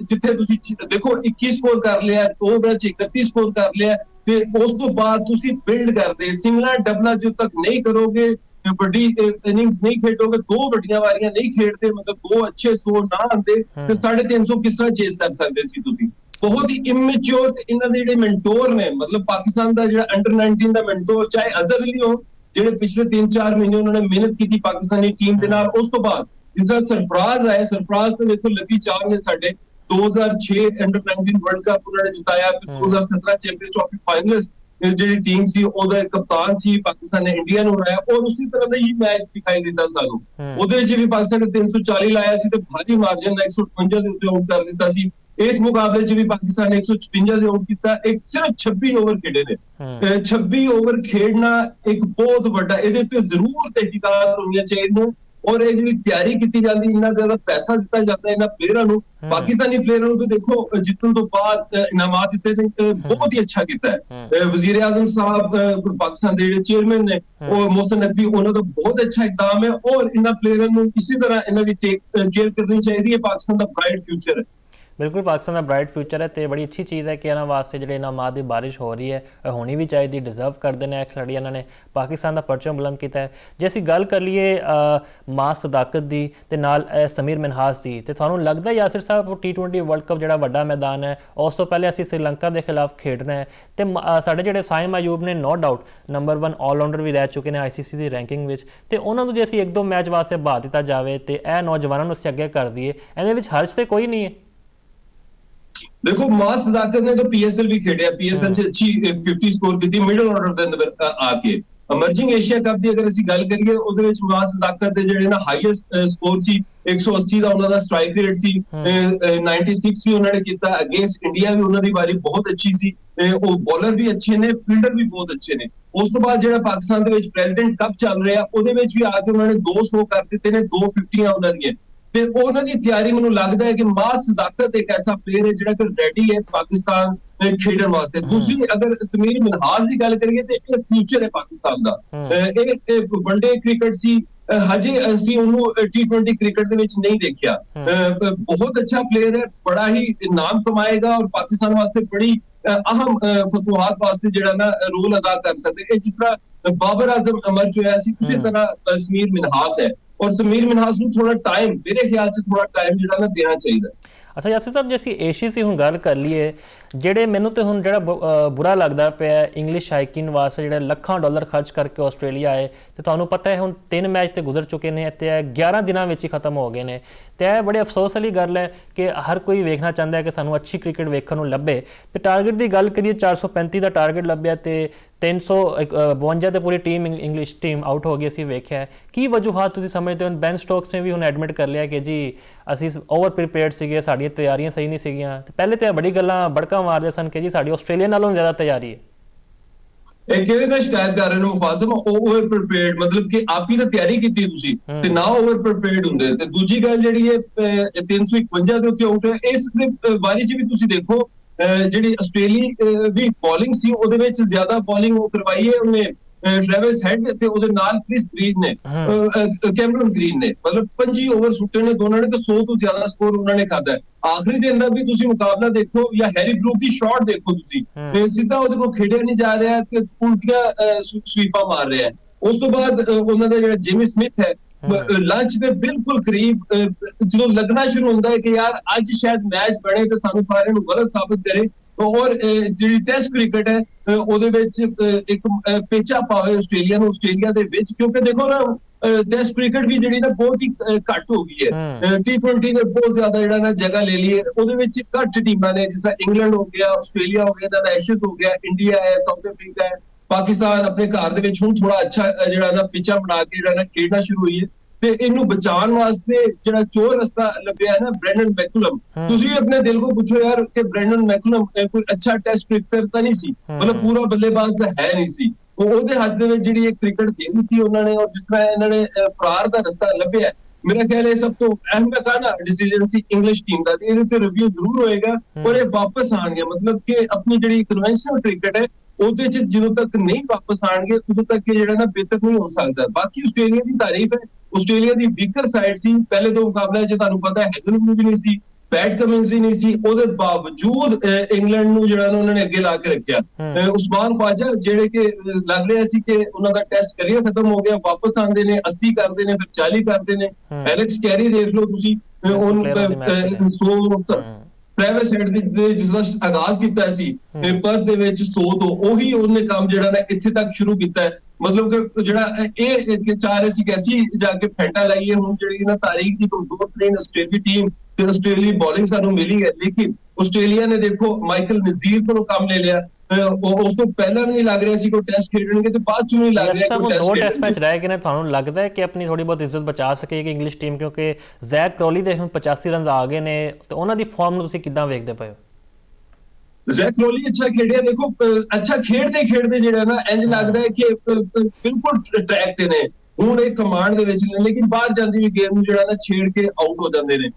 ਜਿੱਥੇ ਤੁਸੀਂ ਦੇਖੋ 21 ਸਕੋਰ ਕਰ ਲਿਆ, 2 ਮੈਚ 31 ਸਕੋਰ ਕਰ ਲਿਆ, ਤੇ ਉਸ ਤੋਂ ਬਾਅਦ ਤੁਸੀਂ ਬਿਲਡ ਕਰਦੇ, ਸਿੰਗਲਾਂ ਡਬਲਾਂ ਜਦੋਂ ਤੱਕ ਨਹੀਂ ਕਰੋਗੇ, ਵੱਡੀ ਇਨਿੰਗਸ ਨਹੀਂ ਖੇਡੋਗੇ, 2 ਵੱਡੀਆਂ ਵਾਰੀਆਂ ਨਹੀਂ ਖੇਡਦੇ, ਮਤਲਬ 2 ਅੱਛੇ ਸਕੋਰ ਨਾ ਆਉਂਦੇ, ਤੇ 350 ਕਿਸ ਤਰ੍ਹਾਂ ਚੇਸ ਕਰ ਸਕਦੇ ਸੀ ਤੁਸੀਂ? ਬਹੁਤ ਹੀ ਇਮੈਚੁਰ। ਇਹਨਾਂ ਦੇ ਜਿਹੜੇ ਮੈਂਟੋਰ ਨੇ, ਮਤਲਬ ਪਾਕਿਸਤਾਨ ਦਾ ਜਿਹੜਾ ਅੰਡਰ 19 ਦਾ ਮੈਂਟੋਰ, ਚਾਹੇ ਅਜ਼ਹਰ ਅਲੀ ਹੋ, ਜਿਹੜੇ ਪਿਛਲੇ 3-4 ਮਹੀਨੇ ਉਹਨਾਂ ਨੇ ਮਿਹਨਤ ਕੀਤੀ ਪਾਕਿਸਤਾਨੀ ਟੀਮ ਦੇ ਨਾਲ, ਉਸ ਤੋਂ ਬਾਅਦ ਜਿਸ ਤਰ੍ਹਾਂ ਸਰਫਰਾਜ਼ ਆਏ, ਸਰਫਰਾਜ਼ ਤੇ ਦੇਖੋ ਲੱਕੀ ਚਾਰ ਨੇ ਸਾਡੇ 2006 ਅੰਡਰ 19 ਵਰਲਡ ਕੱਪ ਉਹਨਾਂ ਨੇ ਜਿਤਾਇਆ, ਫਿਰ 2017 ਚੈਂਪੀਅਨਸ ਟਰਾਫੀ ਫਾਈਨਲਿਸਟ ਜਿਹੜੀ ਟੀਮ ਸੀ ਉਹਦਾ ਕਪਤਾਨ ਸੀ, ਪਾਕਿਸਤਾਨ ਨੇ ਇੰਡੀਆ ਨੂੰ ਹਰਾਇਆ, ਔਰ ਉਸੇ ਤਰ੍ਹਾਂ ਦਾ ਹੀ ਮੈਚ ਦਿਖਾਈ ਦਿੱਤਾ ਸਾਨੂੰ। ਉਹਦੇ ਵਿੱਚ ਵੀ ਪਾਕਿਸਤਾਨ ਨੇ 340 ਲਾਇਆ ਸੀ ਤੇ ਭਾਰੀ ਮਾਰਜਨ ਨਾਲ 158 ਦੇ ਉੱਤੇ ਆਊਟ ਕਰ ਦਿੱਤਾ ਸੀ। ਇਸ ਮੁਕਾਬਲੇ 'ਚ ਵੀ ਪਾਕਿਸਤਾਨ ਨੇ 156 ਦੇ ਆਊਟ ਕੀਤਾ। ਇੱਕ ਸਿਰਫ 26 ਓਵਰ ਖੇਡੇ ਨੇ, 26 ਓਵਰ ਖੇਡਣਾ ਇੱਕ ਬਹੁਤ ਵੱਡਾ, ਇਹਦੇ ਉੱਤੇ ਜ਼ਰੂਰ ਤਹਿਕੀਕਾਤ ਹੋਣੀਆਂ ਚਾਹੀਦੀਆਂ। ਔਰ ਇਹ ਜਿਹੜੀ ਤਿਆਰੀ ਕੀਤੀ ਜਾਂਦੀ, ਇੰਨਾ ਜ਼ਿਆਦਾ ਪੈਸਾ ਦਿੱਤਾ ਜਾਂਦਾ ਇਹਨਾਂ ਪਲੇਅਰਾਂ ਨੂੰ, ਪਾਕਿਸਤਾਨੀ ਪਲੇਅਰਾਂ ਨੂੰ, ਤੇ ਦੇਖੋ ਜਿੱਤਣ ਤੋਂ ਬਾਅਦ ਇਨਾਮਾਤ ਦਿੱਤੇ ਨੇ, ਬਹੁਤ ਹੀ ਅੱਛਾ ਕੀਤਾ ਹੈ। ਵਜ਼ੀਰ ਆਜ਼ਮ ਸਾਹਿਬ ਪਾਕਿਸਤਾਨ ਦੇ ਜਿਹੜੇ ਚੇਅਰਮੈਨ ਨੇ ਉਹ ਮੋਹਸਨ ਨਕਵੀ, ਉਹਨਾਂ ਦਾ ਬਹੁਤ ਅੱਛਾ ਇਕਦਾਮ ਹੈ, ਔਰ ਇਹਨਾਂ ਪਲੇਅਰਾਂ ਨੂੰ ਇਸੇ ਤਰ੍ਹਾਂ ਇਹਨਾਂ ਦੀ ਟੇਕ ਕੇਅਰ ਕਰਨੀ ਚਾਹੀਦੀ ਹੈ। ਪਾਕਿਸਤਾਨ ਦਾ ਬ੍ਰਾਈਟ ਫਿਊਚਰ ਹੈ। ਬਿਲਕੁਲ ਪਾਕਿਸਤਾਨ ਦਾ ਬ੍ਰਾਈਟ ਫਿਊਚਰ ਹੈ ਤੇ ਬੜੀ ਅੱਛੀ ਚੀਜ਼ ਹੈ ਕਿ ਇਹਨਾਂ ਵਾਸਤੇ ਜਿਹੜੇ ਇਨਾਮਾਤ ਦੀ ਬਾਰਿਸ਼ ਹੋ ਰਹੀ ਹੈ, ਹੋਣੀ ਵੀ ਚਾਹੀਦੀ, ਡਿਜ਼ਰਵ ਕਰਦੇ ਨੇ ਖਿਡਾਰੀ। ਇਹਨਾਂ ਨੇ ਪਾਕਿਸਤਾਨ ਦਾ ਪਰਚਮ ਬੁਲੰਦ ਕੀਤਾ ਹੈ। ਜੇ ਅਸੀਂ ਗੱਲ ਕਰ ਲਈਏ ਮਾਸ ਸਦਾਕਤ ਦੀ ਤੇ ਨਾਲ ਸਮੀਰ ਮਨਹਾਸ ਦੀ, ਤੇ ਤੁਹਾਨੂੰ ਲੱਗਦਾ ਯਾਸਿਰ ਸਾਹਿਬ T20 ਵਰਲਡ ਕੱਪ ਜਿਹੜਾ ਵੱਡਾ ਮੈਦਾਨ ਹੈ, ਉਸ ਤੋਂ ਪਹਿਲੇ ਅਸੀਂ ਸ਼੍ਰੀਲੰਕਾ ਦੇ ਖਿਲਾਫ ਖੇਡਣਾ ਹੈ, ਤੇ ਸਾਡੇ ਜਿਹੜੇ ਸਾਇਮ ਅਯੂਬ ਨੇ ਨੋ ਡਾਊਟ ਨੰਬਰ 1 ਆਲਰਾਊਂਡਰ ਵੀ ਰਹਿ ਚੁੱਕੇ ਨੇ ICC ਦੀ ਰੈਂਕਿੰਗ ਵਿੱਚ, ਤੇ ਉਹਨਾਂ ਨੂੰ ਜੇ ਅਸੀਂ 1-2 ਮੈਚ ਵਾਸਤੇ ਬਹਾ ਦਿੱਤਾ ਜਾਵੇ ਤੇ ਇਹ ਨੌਜਵਾਨਾਂ ਨੂੰ ਅਸੀਂ ਅੱਗੇ ਕਰ ਦਈਏ, ਇਹਦੇ ਵਿੱਚ ਹਰਜ ਤੇ ਕੋਈ ਨਹੀਂ ਹੈ। ਦੇਖੋ ਮਾਸ ਸਦਾਕਤ ਨੇ ਤਾਂ PSL ਵੀ ਖੇਡਿਆ, PSL 'ਚ ਅੱਛੀ 50 ਸਕੋਰ ਕੀਤੀ ਮਿਡਲ ਆਰਡਰ ਦੇ ਅੰਦਰ ਆ ਕੇ। ਅਮਰਜਿੰਗ ਏਸ਼ੀਆ ਕੱਪ ਦੀ ਅਗਰ ਅਸੀਂ ਗੱਲ ਕਰੀਏ, ਉਹਦੇ ਵਿੱਚ ਮਾਸ ਸਦਾਕਤ ਦੇ ਜਿਹੜੇ ਨਾ ਹਾਈਐਸਟ ਸਕੋਰ ਸੀ 180 ਦਾ ਉਹਨਾਂ ਦਾ ਸਟ੍ਰਾਈਕ ਰੇਟ ਸੀ, 96 ਵੀ ਉਹਨਾਂ ਨੇ ਕੀਤਾ ਅਗੇਂਸਟ ਇੰਡੀਆ, ਵੀ ਉਹਨਾਂ ਦੀ ਵਾਰੀ ਬਹੁਤ ਅੱਛੀ ਸੀ, ਉਹ ਬੋਲਰ ਵੀ ਅੱਛੇ ਨੇ, ਫੀਲਡਰ ਵੀ ਬਹੁਤ ਅੱਛੇ ਨੇ। ਉਸ ਤੋਂ ਬਾਅਦ ਜਿਹੜਾ ਪਾਕਿਸਤਾਨ ਦੇ ਵਿੱਚ ਪ੍ਰੈਜ਼ੀਡੈਂਟ ਕੱਪ ਚੱਲ ਰਿਹਾ, ਉਹਦੇ ਵਿੱਚ ਵੀ ਆ ਕੇ ਉਹਨਾਂ ਨੇ 200 ਕਰ ਦਿੱਤੇ ਨੇ, 250 ਉਹਨਾਂ ਦੀਆਂ, ਤੇ ਉਹਨਾਂ ਦੀ ਤਿਆਰੀ ਮੈਨੂੰ ਲੱਗਦਾ ਹੈ ਕਿ ਮਾਸ ਸਦਾਕਤ ਇੱਕ ਐਸਾ ਪਲੇਅਰ ਹੈ ਜਿਹੜਾ ਕਿ ਰੈਡੀ ਹੈ ਪਾਕਿਸਤਾਨ ਖੇਡਣ ਵਾਸਤੇ। ਦੂਸਰੀ ਅਗਰ ਸਮੀਰ ਮਨਹਾਸ ਦੀ ਗੱਲ ਕਰੀਏ ਤੇ ਇਹ ਫਿਊਚਰ ਹੈ ਪਾਕਿਸਤਾਨ ਦਾ। ਇਹ ਵਨਡੇ ਕ੍ਰਿਕਟ ਸੀ, ਹਜੇ ਅਸੀਂ ਉਹਨੂੰ T20 ਕ੍ਰਿਕਟ ਦੇ ਵਿੱਚ ਨਹੀਂ ਦੇਖਿਆ। ਬਹੁਤ ਅੱਛਾ ਪਲੇਅਰ ਹੈ, ਬੜਾ ਹੀ ਨਾਮ ਕਮਾਏਗਾ ਔਰ ਪਾਕਿਸਤਾਨ ਵਾਸਤੇ ਬੜੀ ਅਹਿਮ ਫਤੂਹਾਤ ਵਾਸਤੇ ਜਿਹੜਾ ਨਾ ਰੋਲ ਅਦਾ ਕਰ ਸਕਦੇ। ਇਹ ਜਿਸ ਤਰ੍ਹਾਂ ਬਾਬਰ ਆਜ਼ਮ ਅਮਰ ਜੋ ਹੈ ਸੀ, ਉਸੇ ਤਰ੍ਹਾਂ ਸਮੀਰ ਮਨਹਾਸ ਹੈ, ਔਰ ਸਮੀਰ ਮਨਹਾਸ ਨੂੰ ਥੋੜਾ ਟਾਈਮ, ਮੇਰੇ ਖਿਆਲ 'ਚ ਥੋੜਾ ਟਾਈਮ ਜਿਹੜਾ ਨਾ ਦੇਣਾ ਚਾਹੀਦਾ। ਅੱਛਾ ਯਾਸਿਰ ਸਾਹਿਬ, ਜੇ ਅਸੀਂ ਏਸ਼ੀਆ ਦੀ ਹੁਣ ਗੱਲ ਕਰ ਲਈਏ, ਜਿਹੜੇ ਮੈਨੂੰ ਤੇ ਹੁਣ ਜਿਹੜਾ ਬੁਰਾ ਲੱਗਦਾ ਪਿਆ ਇੰਗਲਿਸ਼ ਸ਼ਾਇਕੀਨ ਵਾਸਤੇ ਜਿਹੜੇ ਲੱਖਾਂ ਡਾਲਰ ਖਰਚ ਕਰਕੇ ਆਸਟ੍ਰੇਲੀਆ ਆਏ, ਤੇ ਤੁਹਾਨੂੰ ਪਤਾ ਹੈ ਹੁਣ 3 ਮੈਚ ਤੇ ਗੁਜ਼ਰ ਚੁੱਕੇ ਨੇ ਤੇ 11 ਦਿਨਾਂ ਵਿੱਚ ਹੀ ਖਤਮ ਹੋ ਗਏ ਨੇ, ਤੇ ਇਹ ਬੜੇ ਅਫਸੋਸ ਵਾਲੀ ਗੱਲ ਹੈ ਕਿ ਹਰ ਕੋਈ ਵੇਖਣਾ ਚਾਹੁੰਦਾ ਹੈ ਕਿ ਸਾਨੂੰ ਅੱਛੀ ਕ੍ਰਿਕਟ ਵੇਖਣ ਨੂੰ ਲੱਭੇ। ਤੇ ਟਾਰਗੇਟ ਦੀ ਗੱਲ ਕਰੀਏ, 435 ਦਾ ਟਾਰਗੇਟ ਲੱਭਿਆ ਤੇ 352 ਤੇ ਪੂਰੀ ਟੀਮ ਇੰਗਲਿਸ਼ ਟੀਮ ਆਊਟ ਹੋ ਗਈ, ਅਸੀਂ ਵੇਖਿਆ। ਕੀ ਵਜੂਹਾਤ ਤੁਸੀਂ ਸਮਝਦੇ ਹੋ? ਬੈਨ ਸਟੋਕਸ ਨੇ ਵੀ ਹੁਣ ਐਡਮਿਟ ਕਰ ਲਿਆ ਕਿ ਜੀ ਅਸੀਂ ਓਵਰ ਪ੍ਰੀਪੇਅਰਡ ਸੀਗੇ, ਸਾਡੀਆਂ ਤਿਆਰੀਆਂ ਸਹੀ ਨਹੀਂ ਸੀਗੀਆਂ, ਤੇ ਪਹਿਲੇ ਤੇ ਬੜੀ ਗੱਲਾਂ ਬੜਕਾ ਮਾਰਦੇ ਸਨ ਕਿ ਜੀ ਸਾਡੀ ਆਸਟ੍ਰੇਲੀਆ ਨਾਲੋਂ ਜ਼ਿਆਦਾ ਤਿਆਰੀ ਹੈ। ਇਹ ਕਿਹਦੇ ਨਾਲ ਸ਼ਿਕਾਇਤ ਕਰ ਰਹੇ ਨੇ ਮੁਫਾਜ਼ ਸਾਹਿਬ, ਓਵਰ ਪ੍ਰੀਪੇਅਰਡ, ਮਤਲਬ ਕਿ ਆਪ ਹੀ ਤਾਂ ਤਿਆਰੀ ਕੀਤੀ ਤੁਸੀਂ ਤੇ ਨਾ ਓਵਰ ਪ੍ਰੀਪੇਅਰਡ ਹੁੰਦੇ। ਤੇ ਦੂਜੀ ਗੱਲ ਜਿਹੜੀ ਹੈ 351 ਦੇ ਉੱਤੇ ਆਊਟ ਹੈ। ਇਸ ਦੇ ਬਾਰੇ ਚ ਵੀ ਤੁਸੀਂ ਦੇਖੋ ਜਿਹੜੀ ਆਸਟ੍ਰੇਲੀਆ ਦੀ ਬੋਲਿੰਗ ਸੀ ਉਹਦੇ ਵਿੱਚ ਜ਼ਿਆਦਾ ਬੋਲਿੰਗ ਉਹ ਕਰਵਾਈ ਹੈ ਉਹਨੇ ਟ੍ਰੈਵਿਸ ਹੈਡ ਤੇ ਉਹਦੇ ਨਾਲ ਕ੍ਰਿਸ ਗ੍ਰੀਨ ਨੇ, ਕੈਮਰਨ ਗ੍ਰੀਨ ਨੇ, ਮਤਲਬ 25 ਓਵਰ ਸੁੱਟੇ ਨੇ ਦੋਨਾਂ ਨੇ ਤੇ 100 ਤੋਂ ਜ਼ਿਆਦਾ ਸਕੋਰ ਉਹਨਾਂ ਨੇ ਖਾਦਾ। ਆਖਰੀ ਦੇ ਅੰਦਰ ਵੀ ਤੁਸੀਂ ਮੁਕਾਬਲਾ ਦੇਖੋ ਜਾਂ ਹੈਰੀ ਬਰੂਕ ਦੀ ਸ਼ਾਟ ਦੇਖੋ ਤੁਸੀਂ, ਤੇ ਸਿੱਧਾ ਉਹਦੇ ਕੋਲ ਖੇਡਿਆ ਨਹੀਂ ਜਾ ਰਿਹਾ ਤੇ ਉਲਟੀਆਂ ਸਵੀਪਾਂ ਮਾਰ ਰਿਹਾ ਹੈ। ਉਸ ਤੋਂ ਬਾਅਦ ਉਹਨਾਂ ਦਾ ਜਿਹੜਾ ਜਿਮੀ ਸਮਿਥ ਹੈ ਲੰਚ ਦੇ ਬਿਲਕੁਲ ਕਰੀਬ ਜਦੋਂ ਲੱਗਣਾ ਸ਼ੁਰੂ ਹੁੰਦਾ ਹੈ ਕਿ ਯਾਰ ਅੱਜ ਸ਼ਾਇਦ ਮੈਚ ਬਣੇ ਤੇ ਸਾਨੂੰ ਸਾਰਿਆਂ ਨੂੰ ਗਲਤ ਸਾਬਿਤ ਕਰੇ, ਔਰ ਜਿਹੜੀ ਟੈਸਟ ਕ੍ਰਿਕਟ ਹੈ ਉਹਦੇ ਵਿੱਚ ਇੱਕ ਪੇਚਾ ਪਾਵੇ ਆਸਟ੍ਰੇਲੀਆ ਨੂੰ, ਆਸਟ੍ਰੇਲੀਆ ਦੇ ਵਿੱਚ, ਕਿਉਂਕਿ ਦੇਖੋ ਨਾ ਟੈਸਟ ਕ੍ਰਿਕਟ ਵੀ ਜਿਹੜੀ ਨਾ ਬਹੁਤ ਹੀ ਘੱਟ ਹੋ ਗਈ ਹੈ। T20 ਨੇ ਬਹੁਤ ਜ਼ਿਆਦਾ ਜਿਹੜਾ ਨਾ ਜਗ੍ਹਾ ਲੈ ਲਈ ਹੈ, ਉਹਦੇ ਵਿੱਚ ਘੱਟ ਟੀਮਾਂ ਨੇ, ਜਿਸ ਤਰ੍ਹਾਂ ਇੰਗਲੈਂਡ ਹੋ ਗਿਆ, ਆਸਟ੍ਰੇਲੀਆ ਹੋ ਗਿਆ, ਦਾ ਐਸ਼ਜ਼ ਹੋ ਗਿਆ, ਇੰਡੀਆ ਹੈ, ਸਾਊਥ ਅਫਰੀਕਾ ਹੈ, ਪਾਕਿਸਤਾਨ ਆਪਣੇ ਘਰ ਦੇ ਵਿੱਚ ਹੁਣ ਥੋੜਾ ਅੱਛਾ ਜਿਹੜਾ ਨਾ ਪਿੱਚਾ ਬਣਾ ਕੇ ਜਿਹੜਾ ਨਾ ਖੇਡਣਾ ਸ਼ੁਰੂ ਹੋਈ ਹੈ। ਤੇ ਇਹਨੂੰ ਬਚਾਉਣ ਵਾਸਤੇ ਜਿਹੜਾ ਚੋਰ ਰਸਤਾ ਲੱਭਿਆ ਹੈ ਨਾ ਬ੍ਰੈਂਡਨ ਮੈਕੂਲਮ, ਤੁਸੀਂ ਵੀ ਆਪਣੇ ਦਿਲ ਕੋ ਪੁੱਛੋ ਯਾਰ ਕਿ ਬ੍ਰੈਂਡਨ ਮੈਕੂਲਮ ਕੋਈ ਅੱਛਾ ਟੈਸਟ ਕ੍ਰਿਕਟਰ ਤਾਂ ਨਹੀਂ ਸੀ, ਮਤਲਬ ਪੂਰਾ ਬੱਲੇਬਾਜ਼ ਤਾਂ ਹੈ ਨਹੀਂ ਸੀ, ਉਹਦੇ ਹੱਥ ਦੇ ਵਿੱਚ ਜਿਹੜੀ ਇਹ ਕ੍ਰਿਕਟ ਦੇ ਦਿੱਤੀ ਉਹਨਾਂ ਨੇ, ਔਰ ਜਿਸ ਤਰ੍ਹਾਂ ਇਹਨਾਂ ਨੇ ਫਰਾਰ ਦਾ ਰਸਤਾ ਲੱਭਿਆ, ਮੇਰਾ ਖਿਆਲ ਹੈ ਸਭ ਤੋਂ ਅਹਿਮ ਡਿਸੀਜਨ ਸੀ ਇੰਗਲਿਸ਼ ਟੀਮ ਦਾ। ਇਹਦੇ ਤੇ ਰਿਵਿਊ ਜ਼ਰੂਰ ਹੋਏਗਾ ਔਰ ਇਹ ਵਾਪਸ ਆਣਗੇ, ਮਤਲਬ ਕਿ ਆਪਣੀ ਜਿਹੜੀ ਕਨਵੈਨਸ਼ਨਲ ਕ੍ਰਿਕਟ ਹੈ ਉਹਦੇ ਚ ਜਦੋਂ ਤੱਕ ਨਹੀਂ ਵਾਪਸ ਆਣਗੇ ਉਦੋਂ ਤੱਕ ਇਹ ਜਿਹੜਾ ਨਾ ਬਿਹਤਰ ਨਹੀਂ ਹੋ ਸਕਦਾ। ਬਾਕੀ ਆਸਟ੍ਰੇਲੀਆ ਦੀ ਤਾਰੀਫ ਹੈ, ਆਸਟ੍ਰੇਲੀਆ ਦੀ ਵੀਕਰ ਸਾਈਡ ਸੀ ਪਹਿਲੇ ਦੋ ਮੁਕਾਬਲਿਆਂ 'ਚ, ਤੁਹਾਨੂੰ ਪਤਾ ਹੈ ਹੈਜ਼ਲਵੁੱਡ ਵੀ ਨਹੀਂ ਸੀ, ਪੈਟ ਕਮਿੰਸ ਵੀ ਨਹੀਂ ਸੀ, ਉਹਦੇ ਬਾਵਜੂਦ ਇੰਗਲੈਂਡ ਨੂੰ ਜਿਹੜਾ ਨਾ ਉਹਨਾਂ ਨੇ ਅੱਗੇ ਲਾ ਕੇ ਰੱਖਿਆ। ਉਸਮਾਨ ਖਵਾਜਾ ਜਿਹੜੇ ਕਿ ਲੱਗ ਰਿਹਾ ਸੀ ਕਿ ਉਹਨਾਂ ਦਾ ਟੈਸਟ ਕਰੀਅਰ ਖਤਮ ਹੋ ਗਿਆ, ਵਾਪਸ ਆਉਂਦੇ ਨੇ, 80 ਕਰਦੇ ਨੇ, ਫਿਰ 40 ਕਰਦੇ ਨੇ। ਐਲੈਕਸ ਕੈਰੀ ਦੇਖ ਲਓ ਤੁਸੀਂ, ਟ੍ਰੈਵਿਸ ਹੈਡ ਦੇ ਜਿਸ ਦਾ ਆਗਾਜ਼ ਕੀਤਾ ਸੀ ਪਰਥ ਦੇ ਵਿੱਚ 100 ਤੋਂ, ਉਹੀ ਉਹਨੇ ਕੰਮ ਜਿਹੜਾ ਨਾ ਇੱਥੇ ਤੱਕ ਸ਼ੁਰੂ ਕੀਤਾ ਹੈ। ਮਤਲਬ ਕਿ ਜਿਹੜਾ ਇਹ ਚਾਹ ਰਹੇ ਸੀ ਕਿ ਅਸੀਂ ਜਾ ਕੇ ਫੈਂਟਾ ਲਾਈਏ, ਹੁਣ ਜਿਹੜੀ ਨਾ ਤਾਰੀਖ ਦੀ ਕਮਜ਼ੋਰ ਆਸਟ੍ਰੇਲੀਆ ਟੀਮ ਤੇ ਆਸਟ੍ਰੇਲੀਆ ਬੋਲਿੰਗ ਸਾਨੂੰ ਮਿਲੀ ਹੈ, ਲੇਕਿਨ ਆਸਟ੍ਰੇਲੀਆ ਨੇ ਦੇਖੋ ਮਾਈਕਲ ਨਜ਼ੀਰ ਕੋਲੋਂ ਕੰਮ ਲੈ ਲਿਆ। ਉਸ ਤੋਂ ਪਹਿਲਾਂ ਵੀ ਨਹੀਂ ਲੱਗ ਰਿਹਾ ਸੀ ਕੋਈ ਟੈਸਟ ਖੇਡਣਗੇ ਤੇ ਬਾਅਦ ਚ ਨਹੀਂ ਲੱਗ ਰਿਹਾ ਕੋਈ ਟੈਸਟ। ਦੋ ਟੈਸਟ ਮੈਚ ਰਹਿ ਗਏ ਨੇ, ਤੁਹਾਨੂੰ ਲੱਗਦਾ ਹੈ ਕਿ ਆਪਣੀ ਥੋੜੀ ਬਹੁਤ ਇੱਜ਼ਤ ਬਚਾ ਸਕੇਗੀ ਇੰਗਲਿਸ਼ ਟੀਮ, ਕਿਉਂਕਿ ਜ਼ੈਕ ਕਰੋਲੀ ਦੇ ਹੁਣ 85 ਰਨਸ ਆ ਗਏ ਨੇ, ਤੇ ਉਹਨਾਂ ਦੀ ਫਾਰਮ ਨੂੰ ਤੁਸੀਂ ਕਿੱਦਾਂ ਵੇਖਦੇ ਪਏ ਹੋ? ਜ਼ੈਕ ਕਰੋਲੀ ਅੱਛਾ ਖੇਡਿਆ, ਦੇਖੋ ਅੱਛਾ ਖੇਡਦੇ ਜਿਹੜਾ ਨਾ ਇੰਜ ਲੱਗਦਾ ਹੈ ਕਿ ਬਿਲਕੁਲ ਟਰੈਕ ਤੇ ਨੇ, ਹੁਣ ਇਹ ਕਮਾਂਡ ਦੇ ਵਿੱਚ ਨੇ, ਲੇਕਿਨ ਬਾਹਰ ਜਾਂਦੀ ਵੀ ਗੇਮ ਨੂੰ ਜਿਹੜਾ ਨਾ ਛੇੜ ਕੇ ਆਊਟ ਹੋ ਜਾਂਦੇ ਨੇ।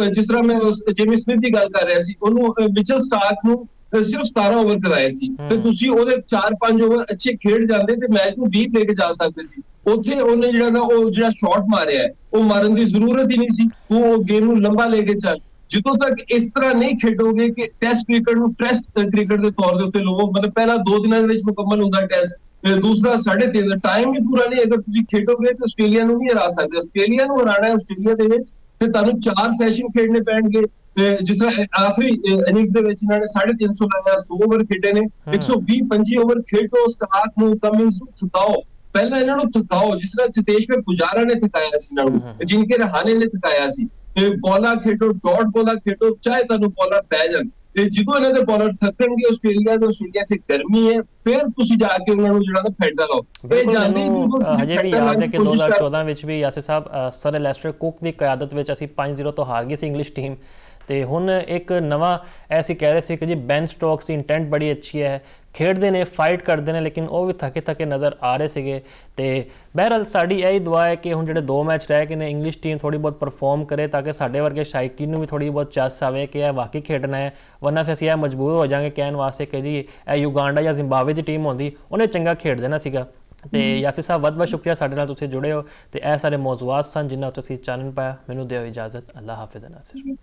ਜਿਸ ਤਰ੍ਹਾਂ ਮੈਂ ਜਿਮੀ ਸਮਿਥ ਦੀ ਗੱਲ ਕਰ ਰਿਹਾ ਸੀ, ਉਹਨੂੰ ਮਿਚਲ ਸਟਾਰਕ ਨੂੰ ਸਿਰਫ 17 ਓਵਰ ਕਰਾਏ ਸੀ ਤੇ ਤੁਸੀਂ ਉਹਦੇ 4-5 ਓਵਰ ਅੱਛੇ ਖੇਡ ਜਾਂਦੇ ਤੇ ਮੈਚ ਨੂੰ ਡੀਪ ਲੈ ਕੇ ਜਾ ਸਕਦੇ ਸੀ। ਉੱਥੇ ਉਹਨੇ ਜਿਹੜਾ ਨਾ ਉਹ ਜਿਹੜਾ ਸ਼ਾਟ ਮਾਰਿਆ ਹੈ ਉਹ ਮਾਰਨ ਦੀ ਜ਼ਰੂਰਤ ਹੀ ਨਹੀਂ ਸੀ, ਉਹ ਗੇਮ ਨੂੰ ਲੰਬਾ ਲੈ ਕੇ ਚੱਲ। ਜਦੋਂ ਤੱਕ ਇਸ ਤਰ੍ਹਾਂ ਨਹੀਂ ਖੇਡੋਗੇ ਕਿ ਟੈਸਟ ਕ੍ਰਿਕਟ ਨੂੰ ਟੈਸਟ ਕ੍ਰਿਕਟ ਦੇ ਤੌਰ ਦੇ ਉੱਤੇ ਲਵੋ, ਮਤਲਬ ਪਹਿਲਾ 2 ਦਿਨਾਂ ਦੇ ਵਿੱਚ ਮੁਕੰਮਲ ਹੁੰਦਾ ਟੈਸਟ, ਦੂਸਰਾ 3.5 ਦਾ ਟਾਈਮ ਵੀ ਪੂਰਾ ਨਹੀਂ, ਅਗਰ ਤੁਸੀਂ ਖੇਡੋਗੇ ਤਾਂ ਆਸਟ੍ਰੇਲੀਆ ਨੂੰ ਨਹੀਂ ਹਰਾ ਸਕਦੇ। ਆਸਟ੍ਰੇਲੀਆ ਨੂੰ ਹਰਾਣਾ ਹੈ ਆਸਟ੍ਰੇਲੀਆ ਦੇ ਵਿੱਚ ਤੇ ਤੁਹਾਨੂੰ 4 ਸੈਸ਼ਨ ਖੇਡਣੇ ਪੈਣਗੇ। ਜਿਸ ਤਰ੍ਹਾਂ ਆਖਰੀ ਇਨਿੰਗਸ ਦੇ ਵਿੱਚ ਇਹਨਾਂ ਨੇ 350 ਲਾਇਆ, 100 ਓਵਰ ਖੇਡੇ ਨੇ, 120-25 ਓਵਰ ਖੇਡੋ, ਸਟਾਰਕ ਨੂੰ, ਕਮਿੰਸ ਨੂੰ ਥਕਾਓ, ਪਹਿਲਾਂ ਇਹਨਾਂ ਨੂੰ ਥਕਾਓ, ਜਿਸ ਤਰ੍ਹਾਂ ਚਤੇਸ਼ਵਰ ਪੁਜਾਰਾ ਨੇ ਥਕਾਇਆ ਸੀ ਇਹਨਾਂ ਨੂੰ, ਜਿਨਕੇ ਰਹਾਣੇ ਨੇ ਥਕਾਇਆ ਸੀ। ਬੋਲਾਂ ਖੇਡੋ, ਡਾਟ ਬੋਲਾਂ ਖੇਡੋ, ਚਾਹੇ ਤੁਹਾਨੂੰ ਬੋਲਰ ਪੈ ਜਾਣ, ਤੇ ਜਦੋਂ ਇਹਨਾਂ ਦੇ ਬੋਲਰ ਥੱਕਣਗੇ ਆਸਟ੍ਰੇਲੀਆ ਚ ਗਰਮੀ ਹੈ, ਫਿਰ ਤੁਸੀਂ ਜਾ ਕੇ ਉਹਨਾਂ ਨੂੰ ਜਿਹੜਾ ਨਾ ਫੈਂਟਾ ਲਾਓ। ਇਹ ਜਾਂਦੀ ਹਜੇ ਵੀ ਯਾਦ ਹੈ ਕਿ 2014 ਵਿੱਚ ਵੀ ਯਾਸਿਰ ਸਾਹਿਬ ਸਰ ਲੈਸਟਰ ਕੁੱਕ ਦੀ ਕਿਆਦਤ ਵਿੱਚ ਅਸੀਂ 5-0 ਤੋਂ ਹਾਰ ਗਈ ਸੀ ਇੰਗਲਿਸ਼ ਟੀਮ, ਤੇ ਹੁਣ ਇੱਕ ਨਵਾਂ ਐਸੀ ਕਹਿ ਰਹੇ ਸੀ ਕਿ ਜੀ ਬੈਨ ਸਟੋਕਸ ਦੀ ਇੰਟੈਂਟ ਬੜੀ ਅੱਛੀ ਹੈ, ਖੇਡਦੇ ਨੇ, ਫਾਈਟ ਕਰਦੇ ਨੇ, ਲੇਕਿਨ ਉਹ ਵੀ ਥੱਕੇ ਨਜ਼ਰ ਆ ਰਹੇ ਸੀਗੇ। ਤੇ ਬਹਿਰਹਾਲ ਸਾਡੀ ਇਹੀ ਦੁਆ ਹੈ ਕਿ ਹੁਣ ਜਿਹੜੇ 2 ਮੈਚ ਰਹਿ ਗਏ ਨੇ ਇੰਗਲਿਸ਼ ਟੀਮ ਥੋੜੀ ਬਹੁਤ ਪਰਫਾਰਮ ਕਰੇ, ਤਾਂ ਕਿ ਸਾਡੇ ਵਰਗੇ ਸ਼ਾਇਕੀਨ ਨੂੰ ਵੀ ਥੋੜੀ ਬਹੁਤ ਚੱਸ ਆਵੇ ਕਿ ਇਹ ਵਾਕਈ ਖੇਡਣਾ ਹੈ, ਵਰਨਾ ਫਿਰ ਅਸੀਂ ਇਹ ਮਜਬੂਰ ਹੋ ਜਾਵਾਂਗੇ ਕਹਿਣ ਵਾਸਤੇ ਕਿ ਜੀ ਇਹ ਯੂਗਾਂਡਾ ਜਾਂ ਜ਼ਿੰਬਾਬਵੇ ਦੀ ਟੀਮ ਹੁੰਦੀ ਉਹਨੇ ਚੰਗਾ ਖੇਡ ਦੇਣਾ ਸੀਗਾ। ਤੇ ਯਾਸਿਰ ਸਾਹਿਬ ਬਹੁਤ ਸ਼ੁਕਰੀਆ ਸਾਡੇ ਨਾਲ ਤੁਸੀਂ ਜੁੜੇ ਹੋ, ਤੇ ਇਹ ਸਾਰੇ ਮੌਜ਼ੂਆਤ ਸਨ ਜਿਨ੍ਹਾਂ ਉੱਤੇ ਅਸੀਂ ਚਾਨਣ ਪਾਇਆ। ਮੈਨੂੰ ਦਿਓ ਇਜਾਜ਼ਤ, ਅੱਲਾ ਹਾਫਿਜ਼ ਨਾਸਿਰ।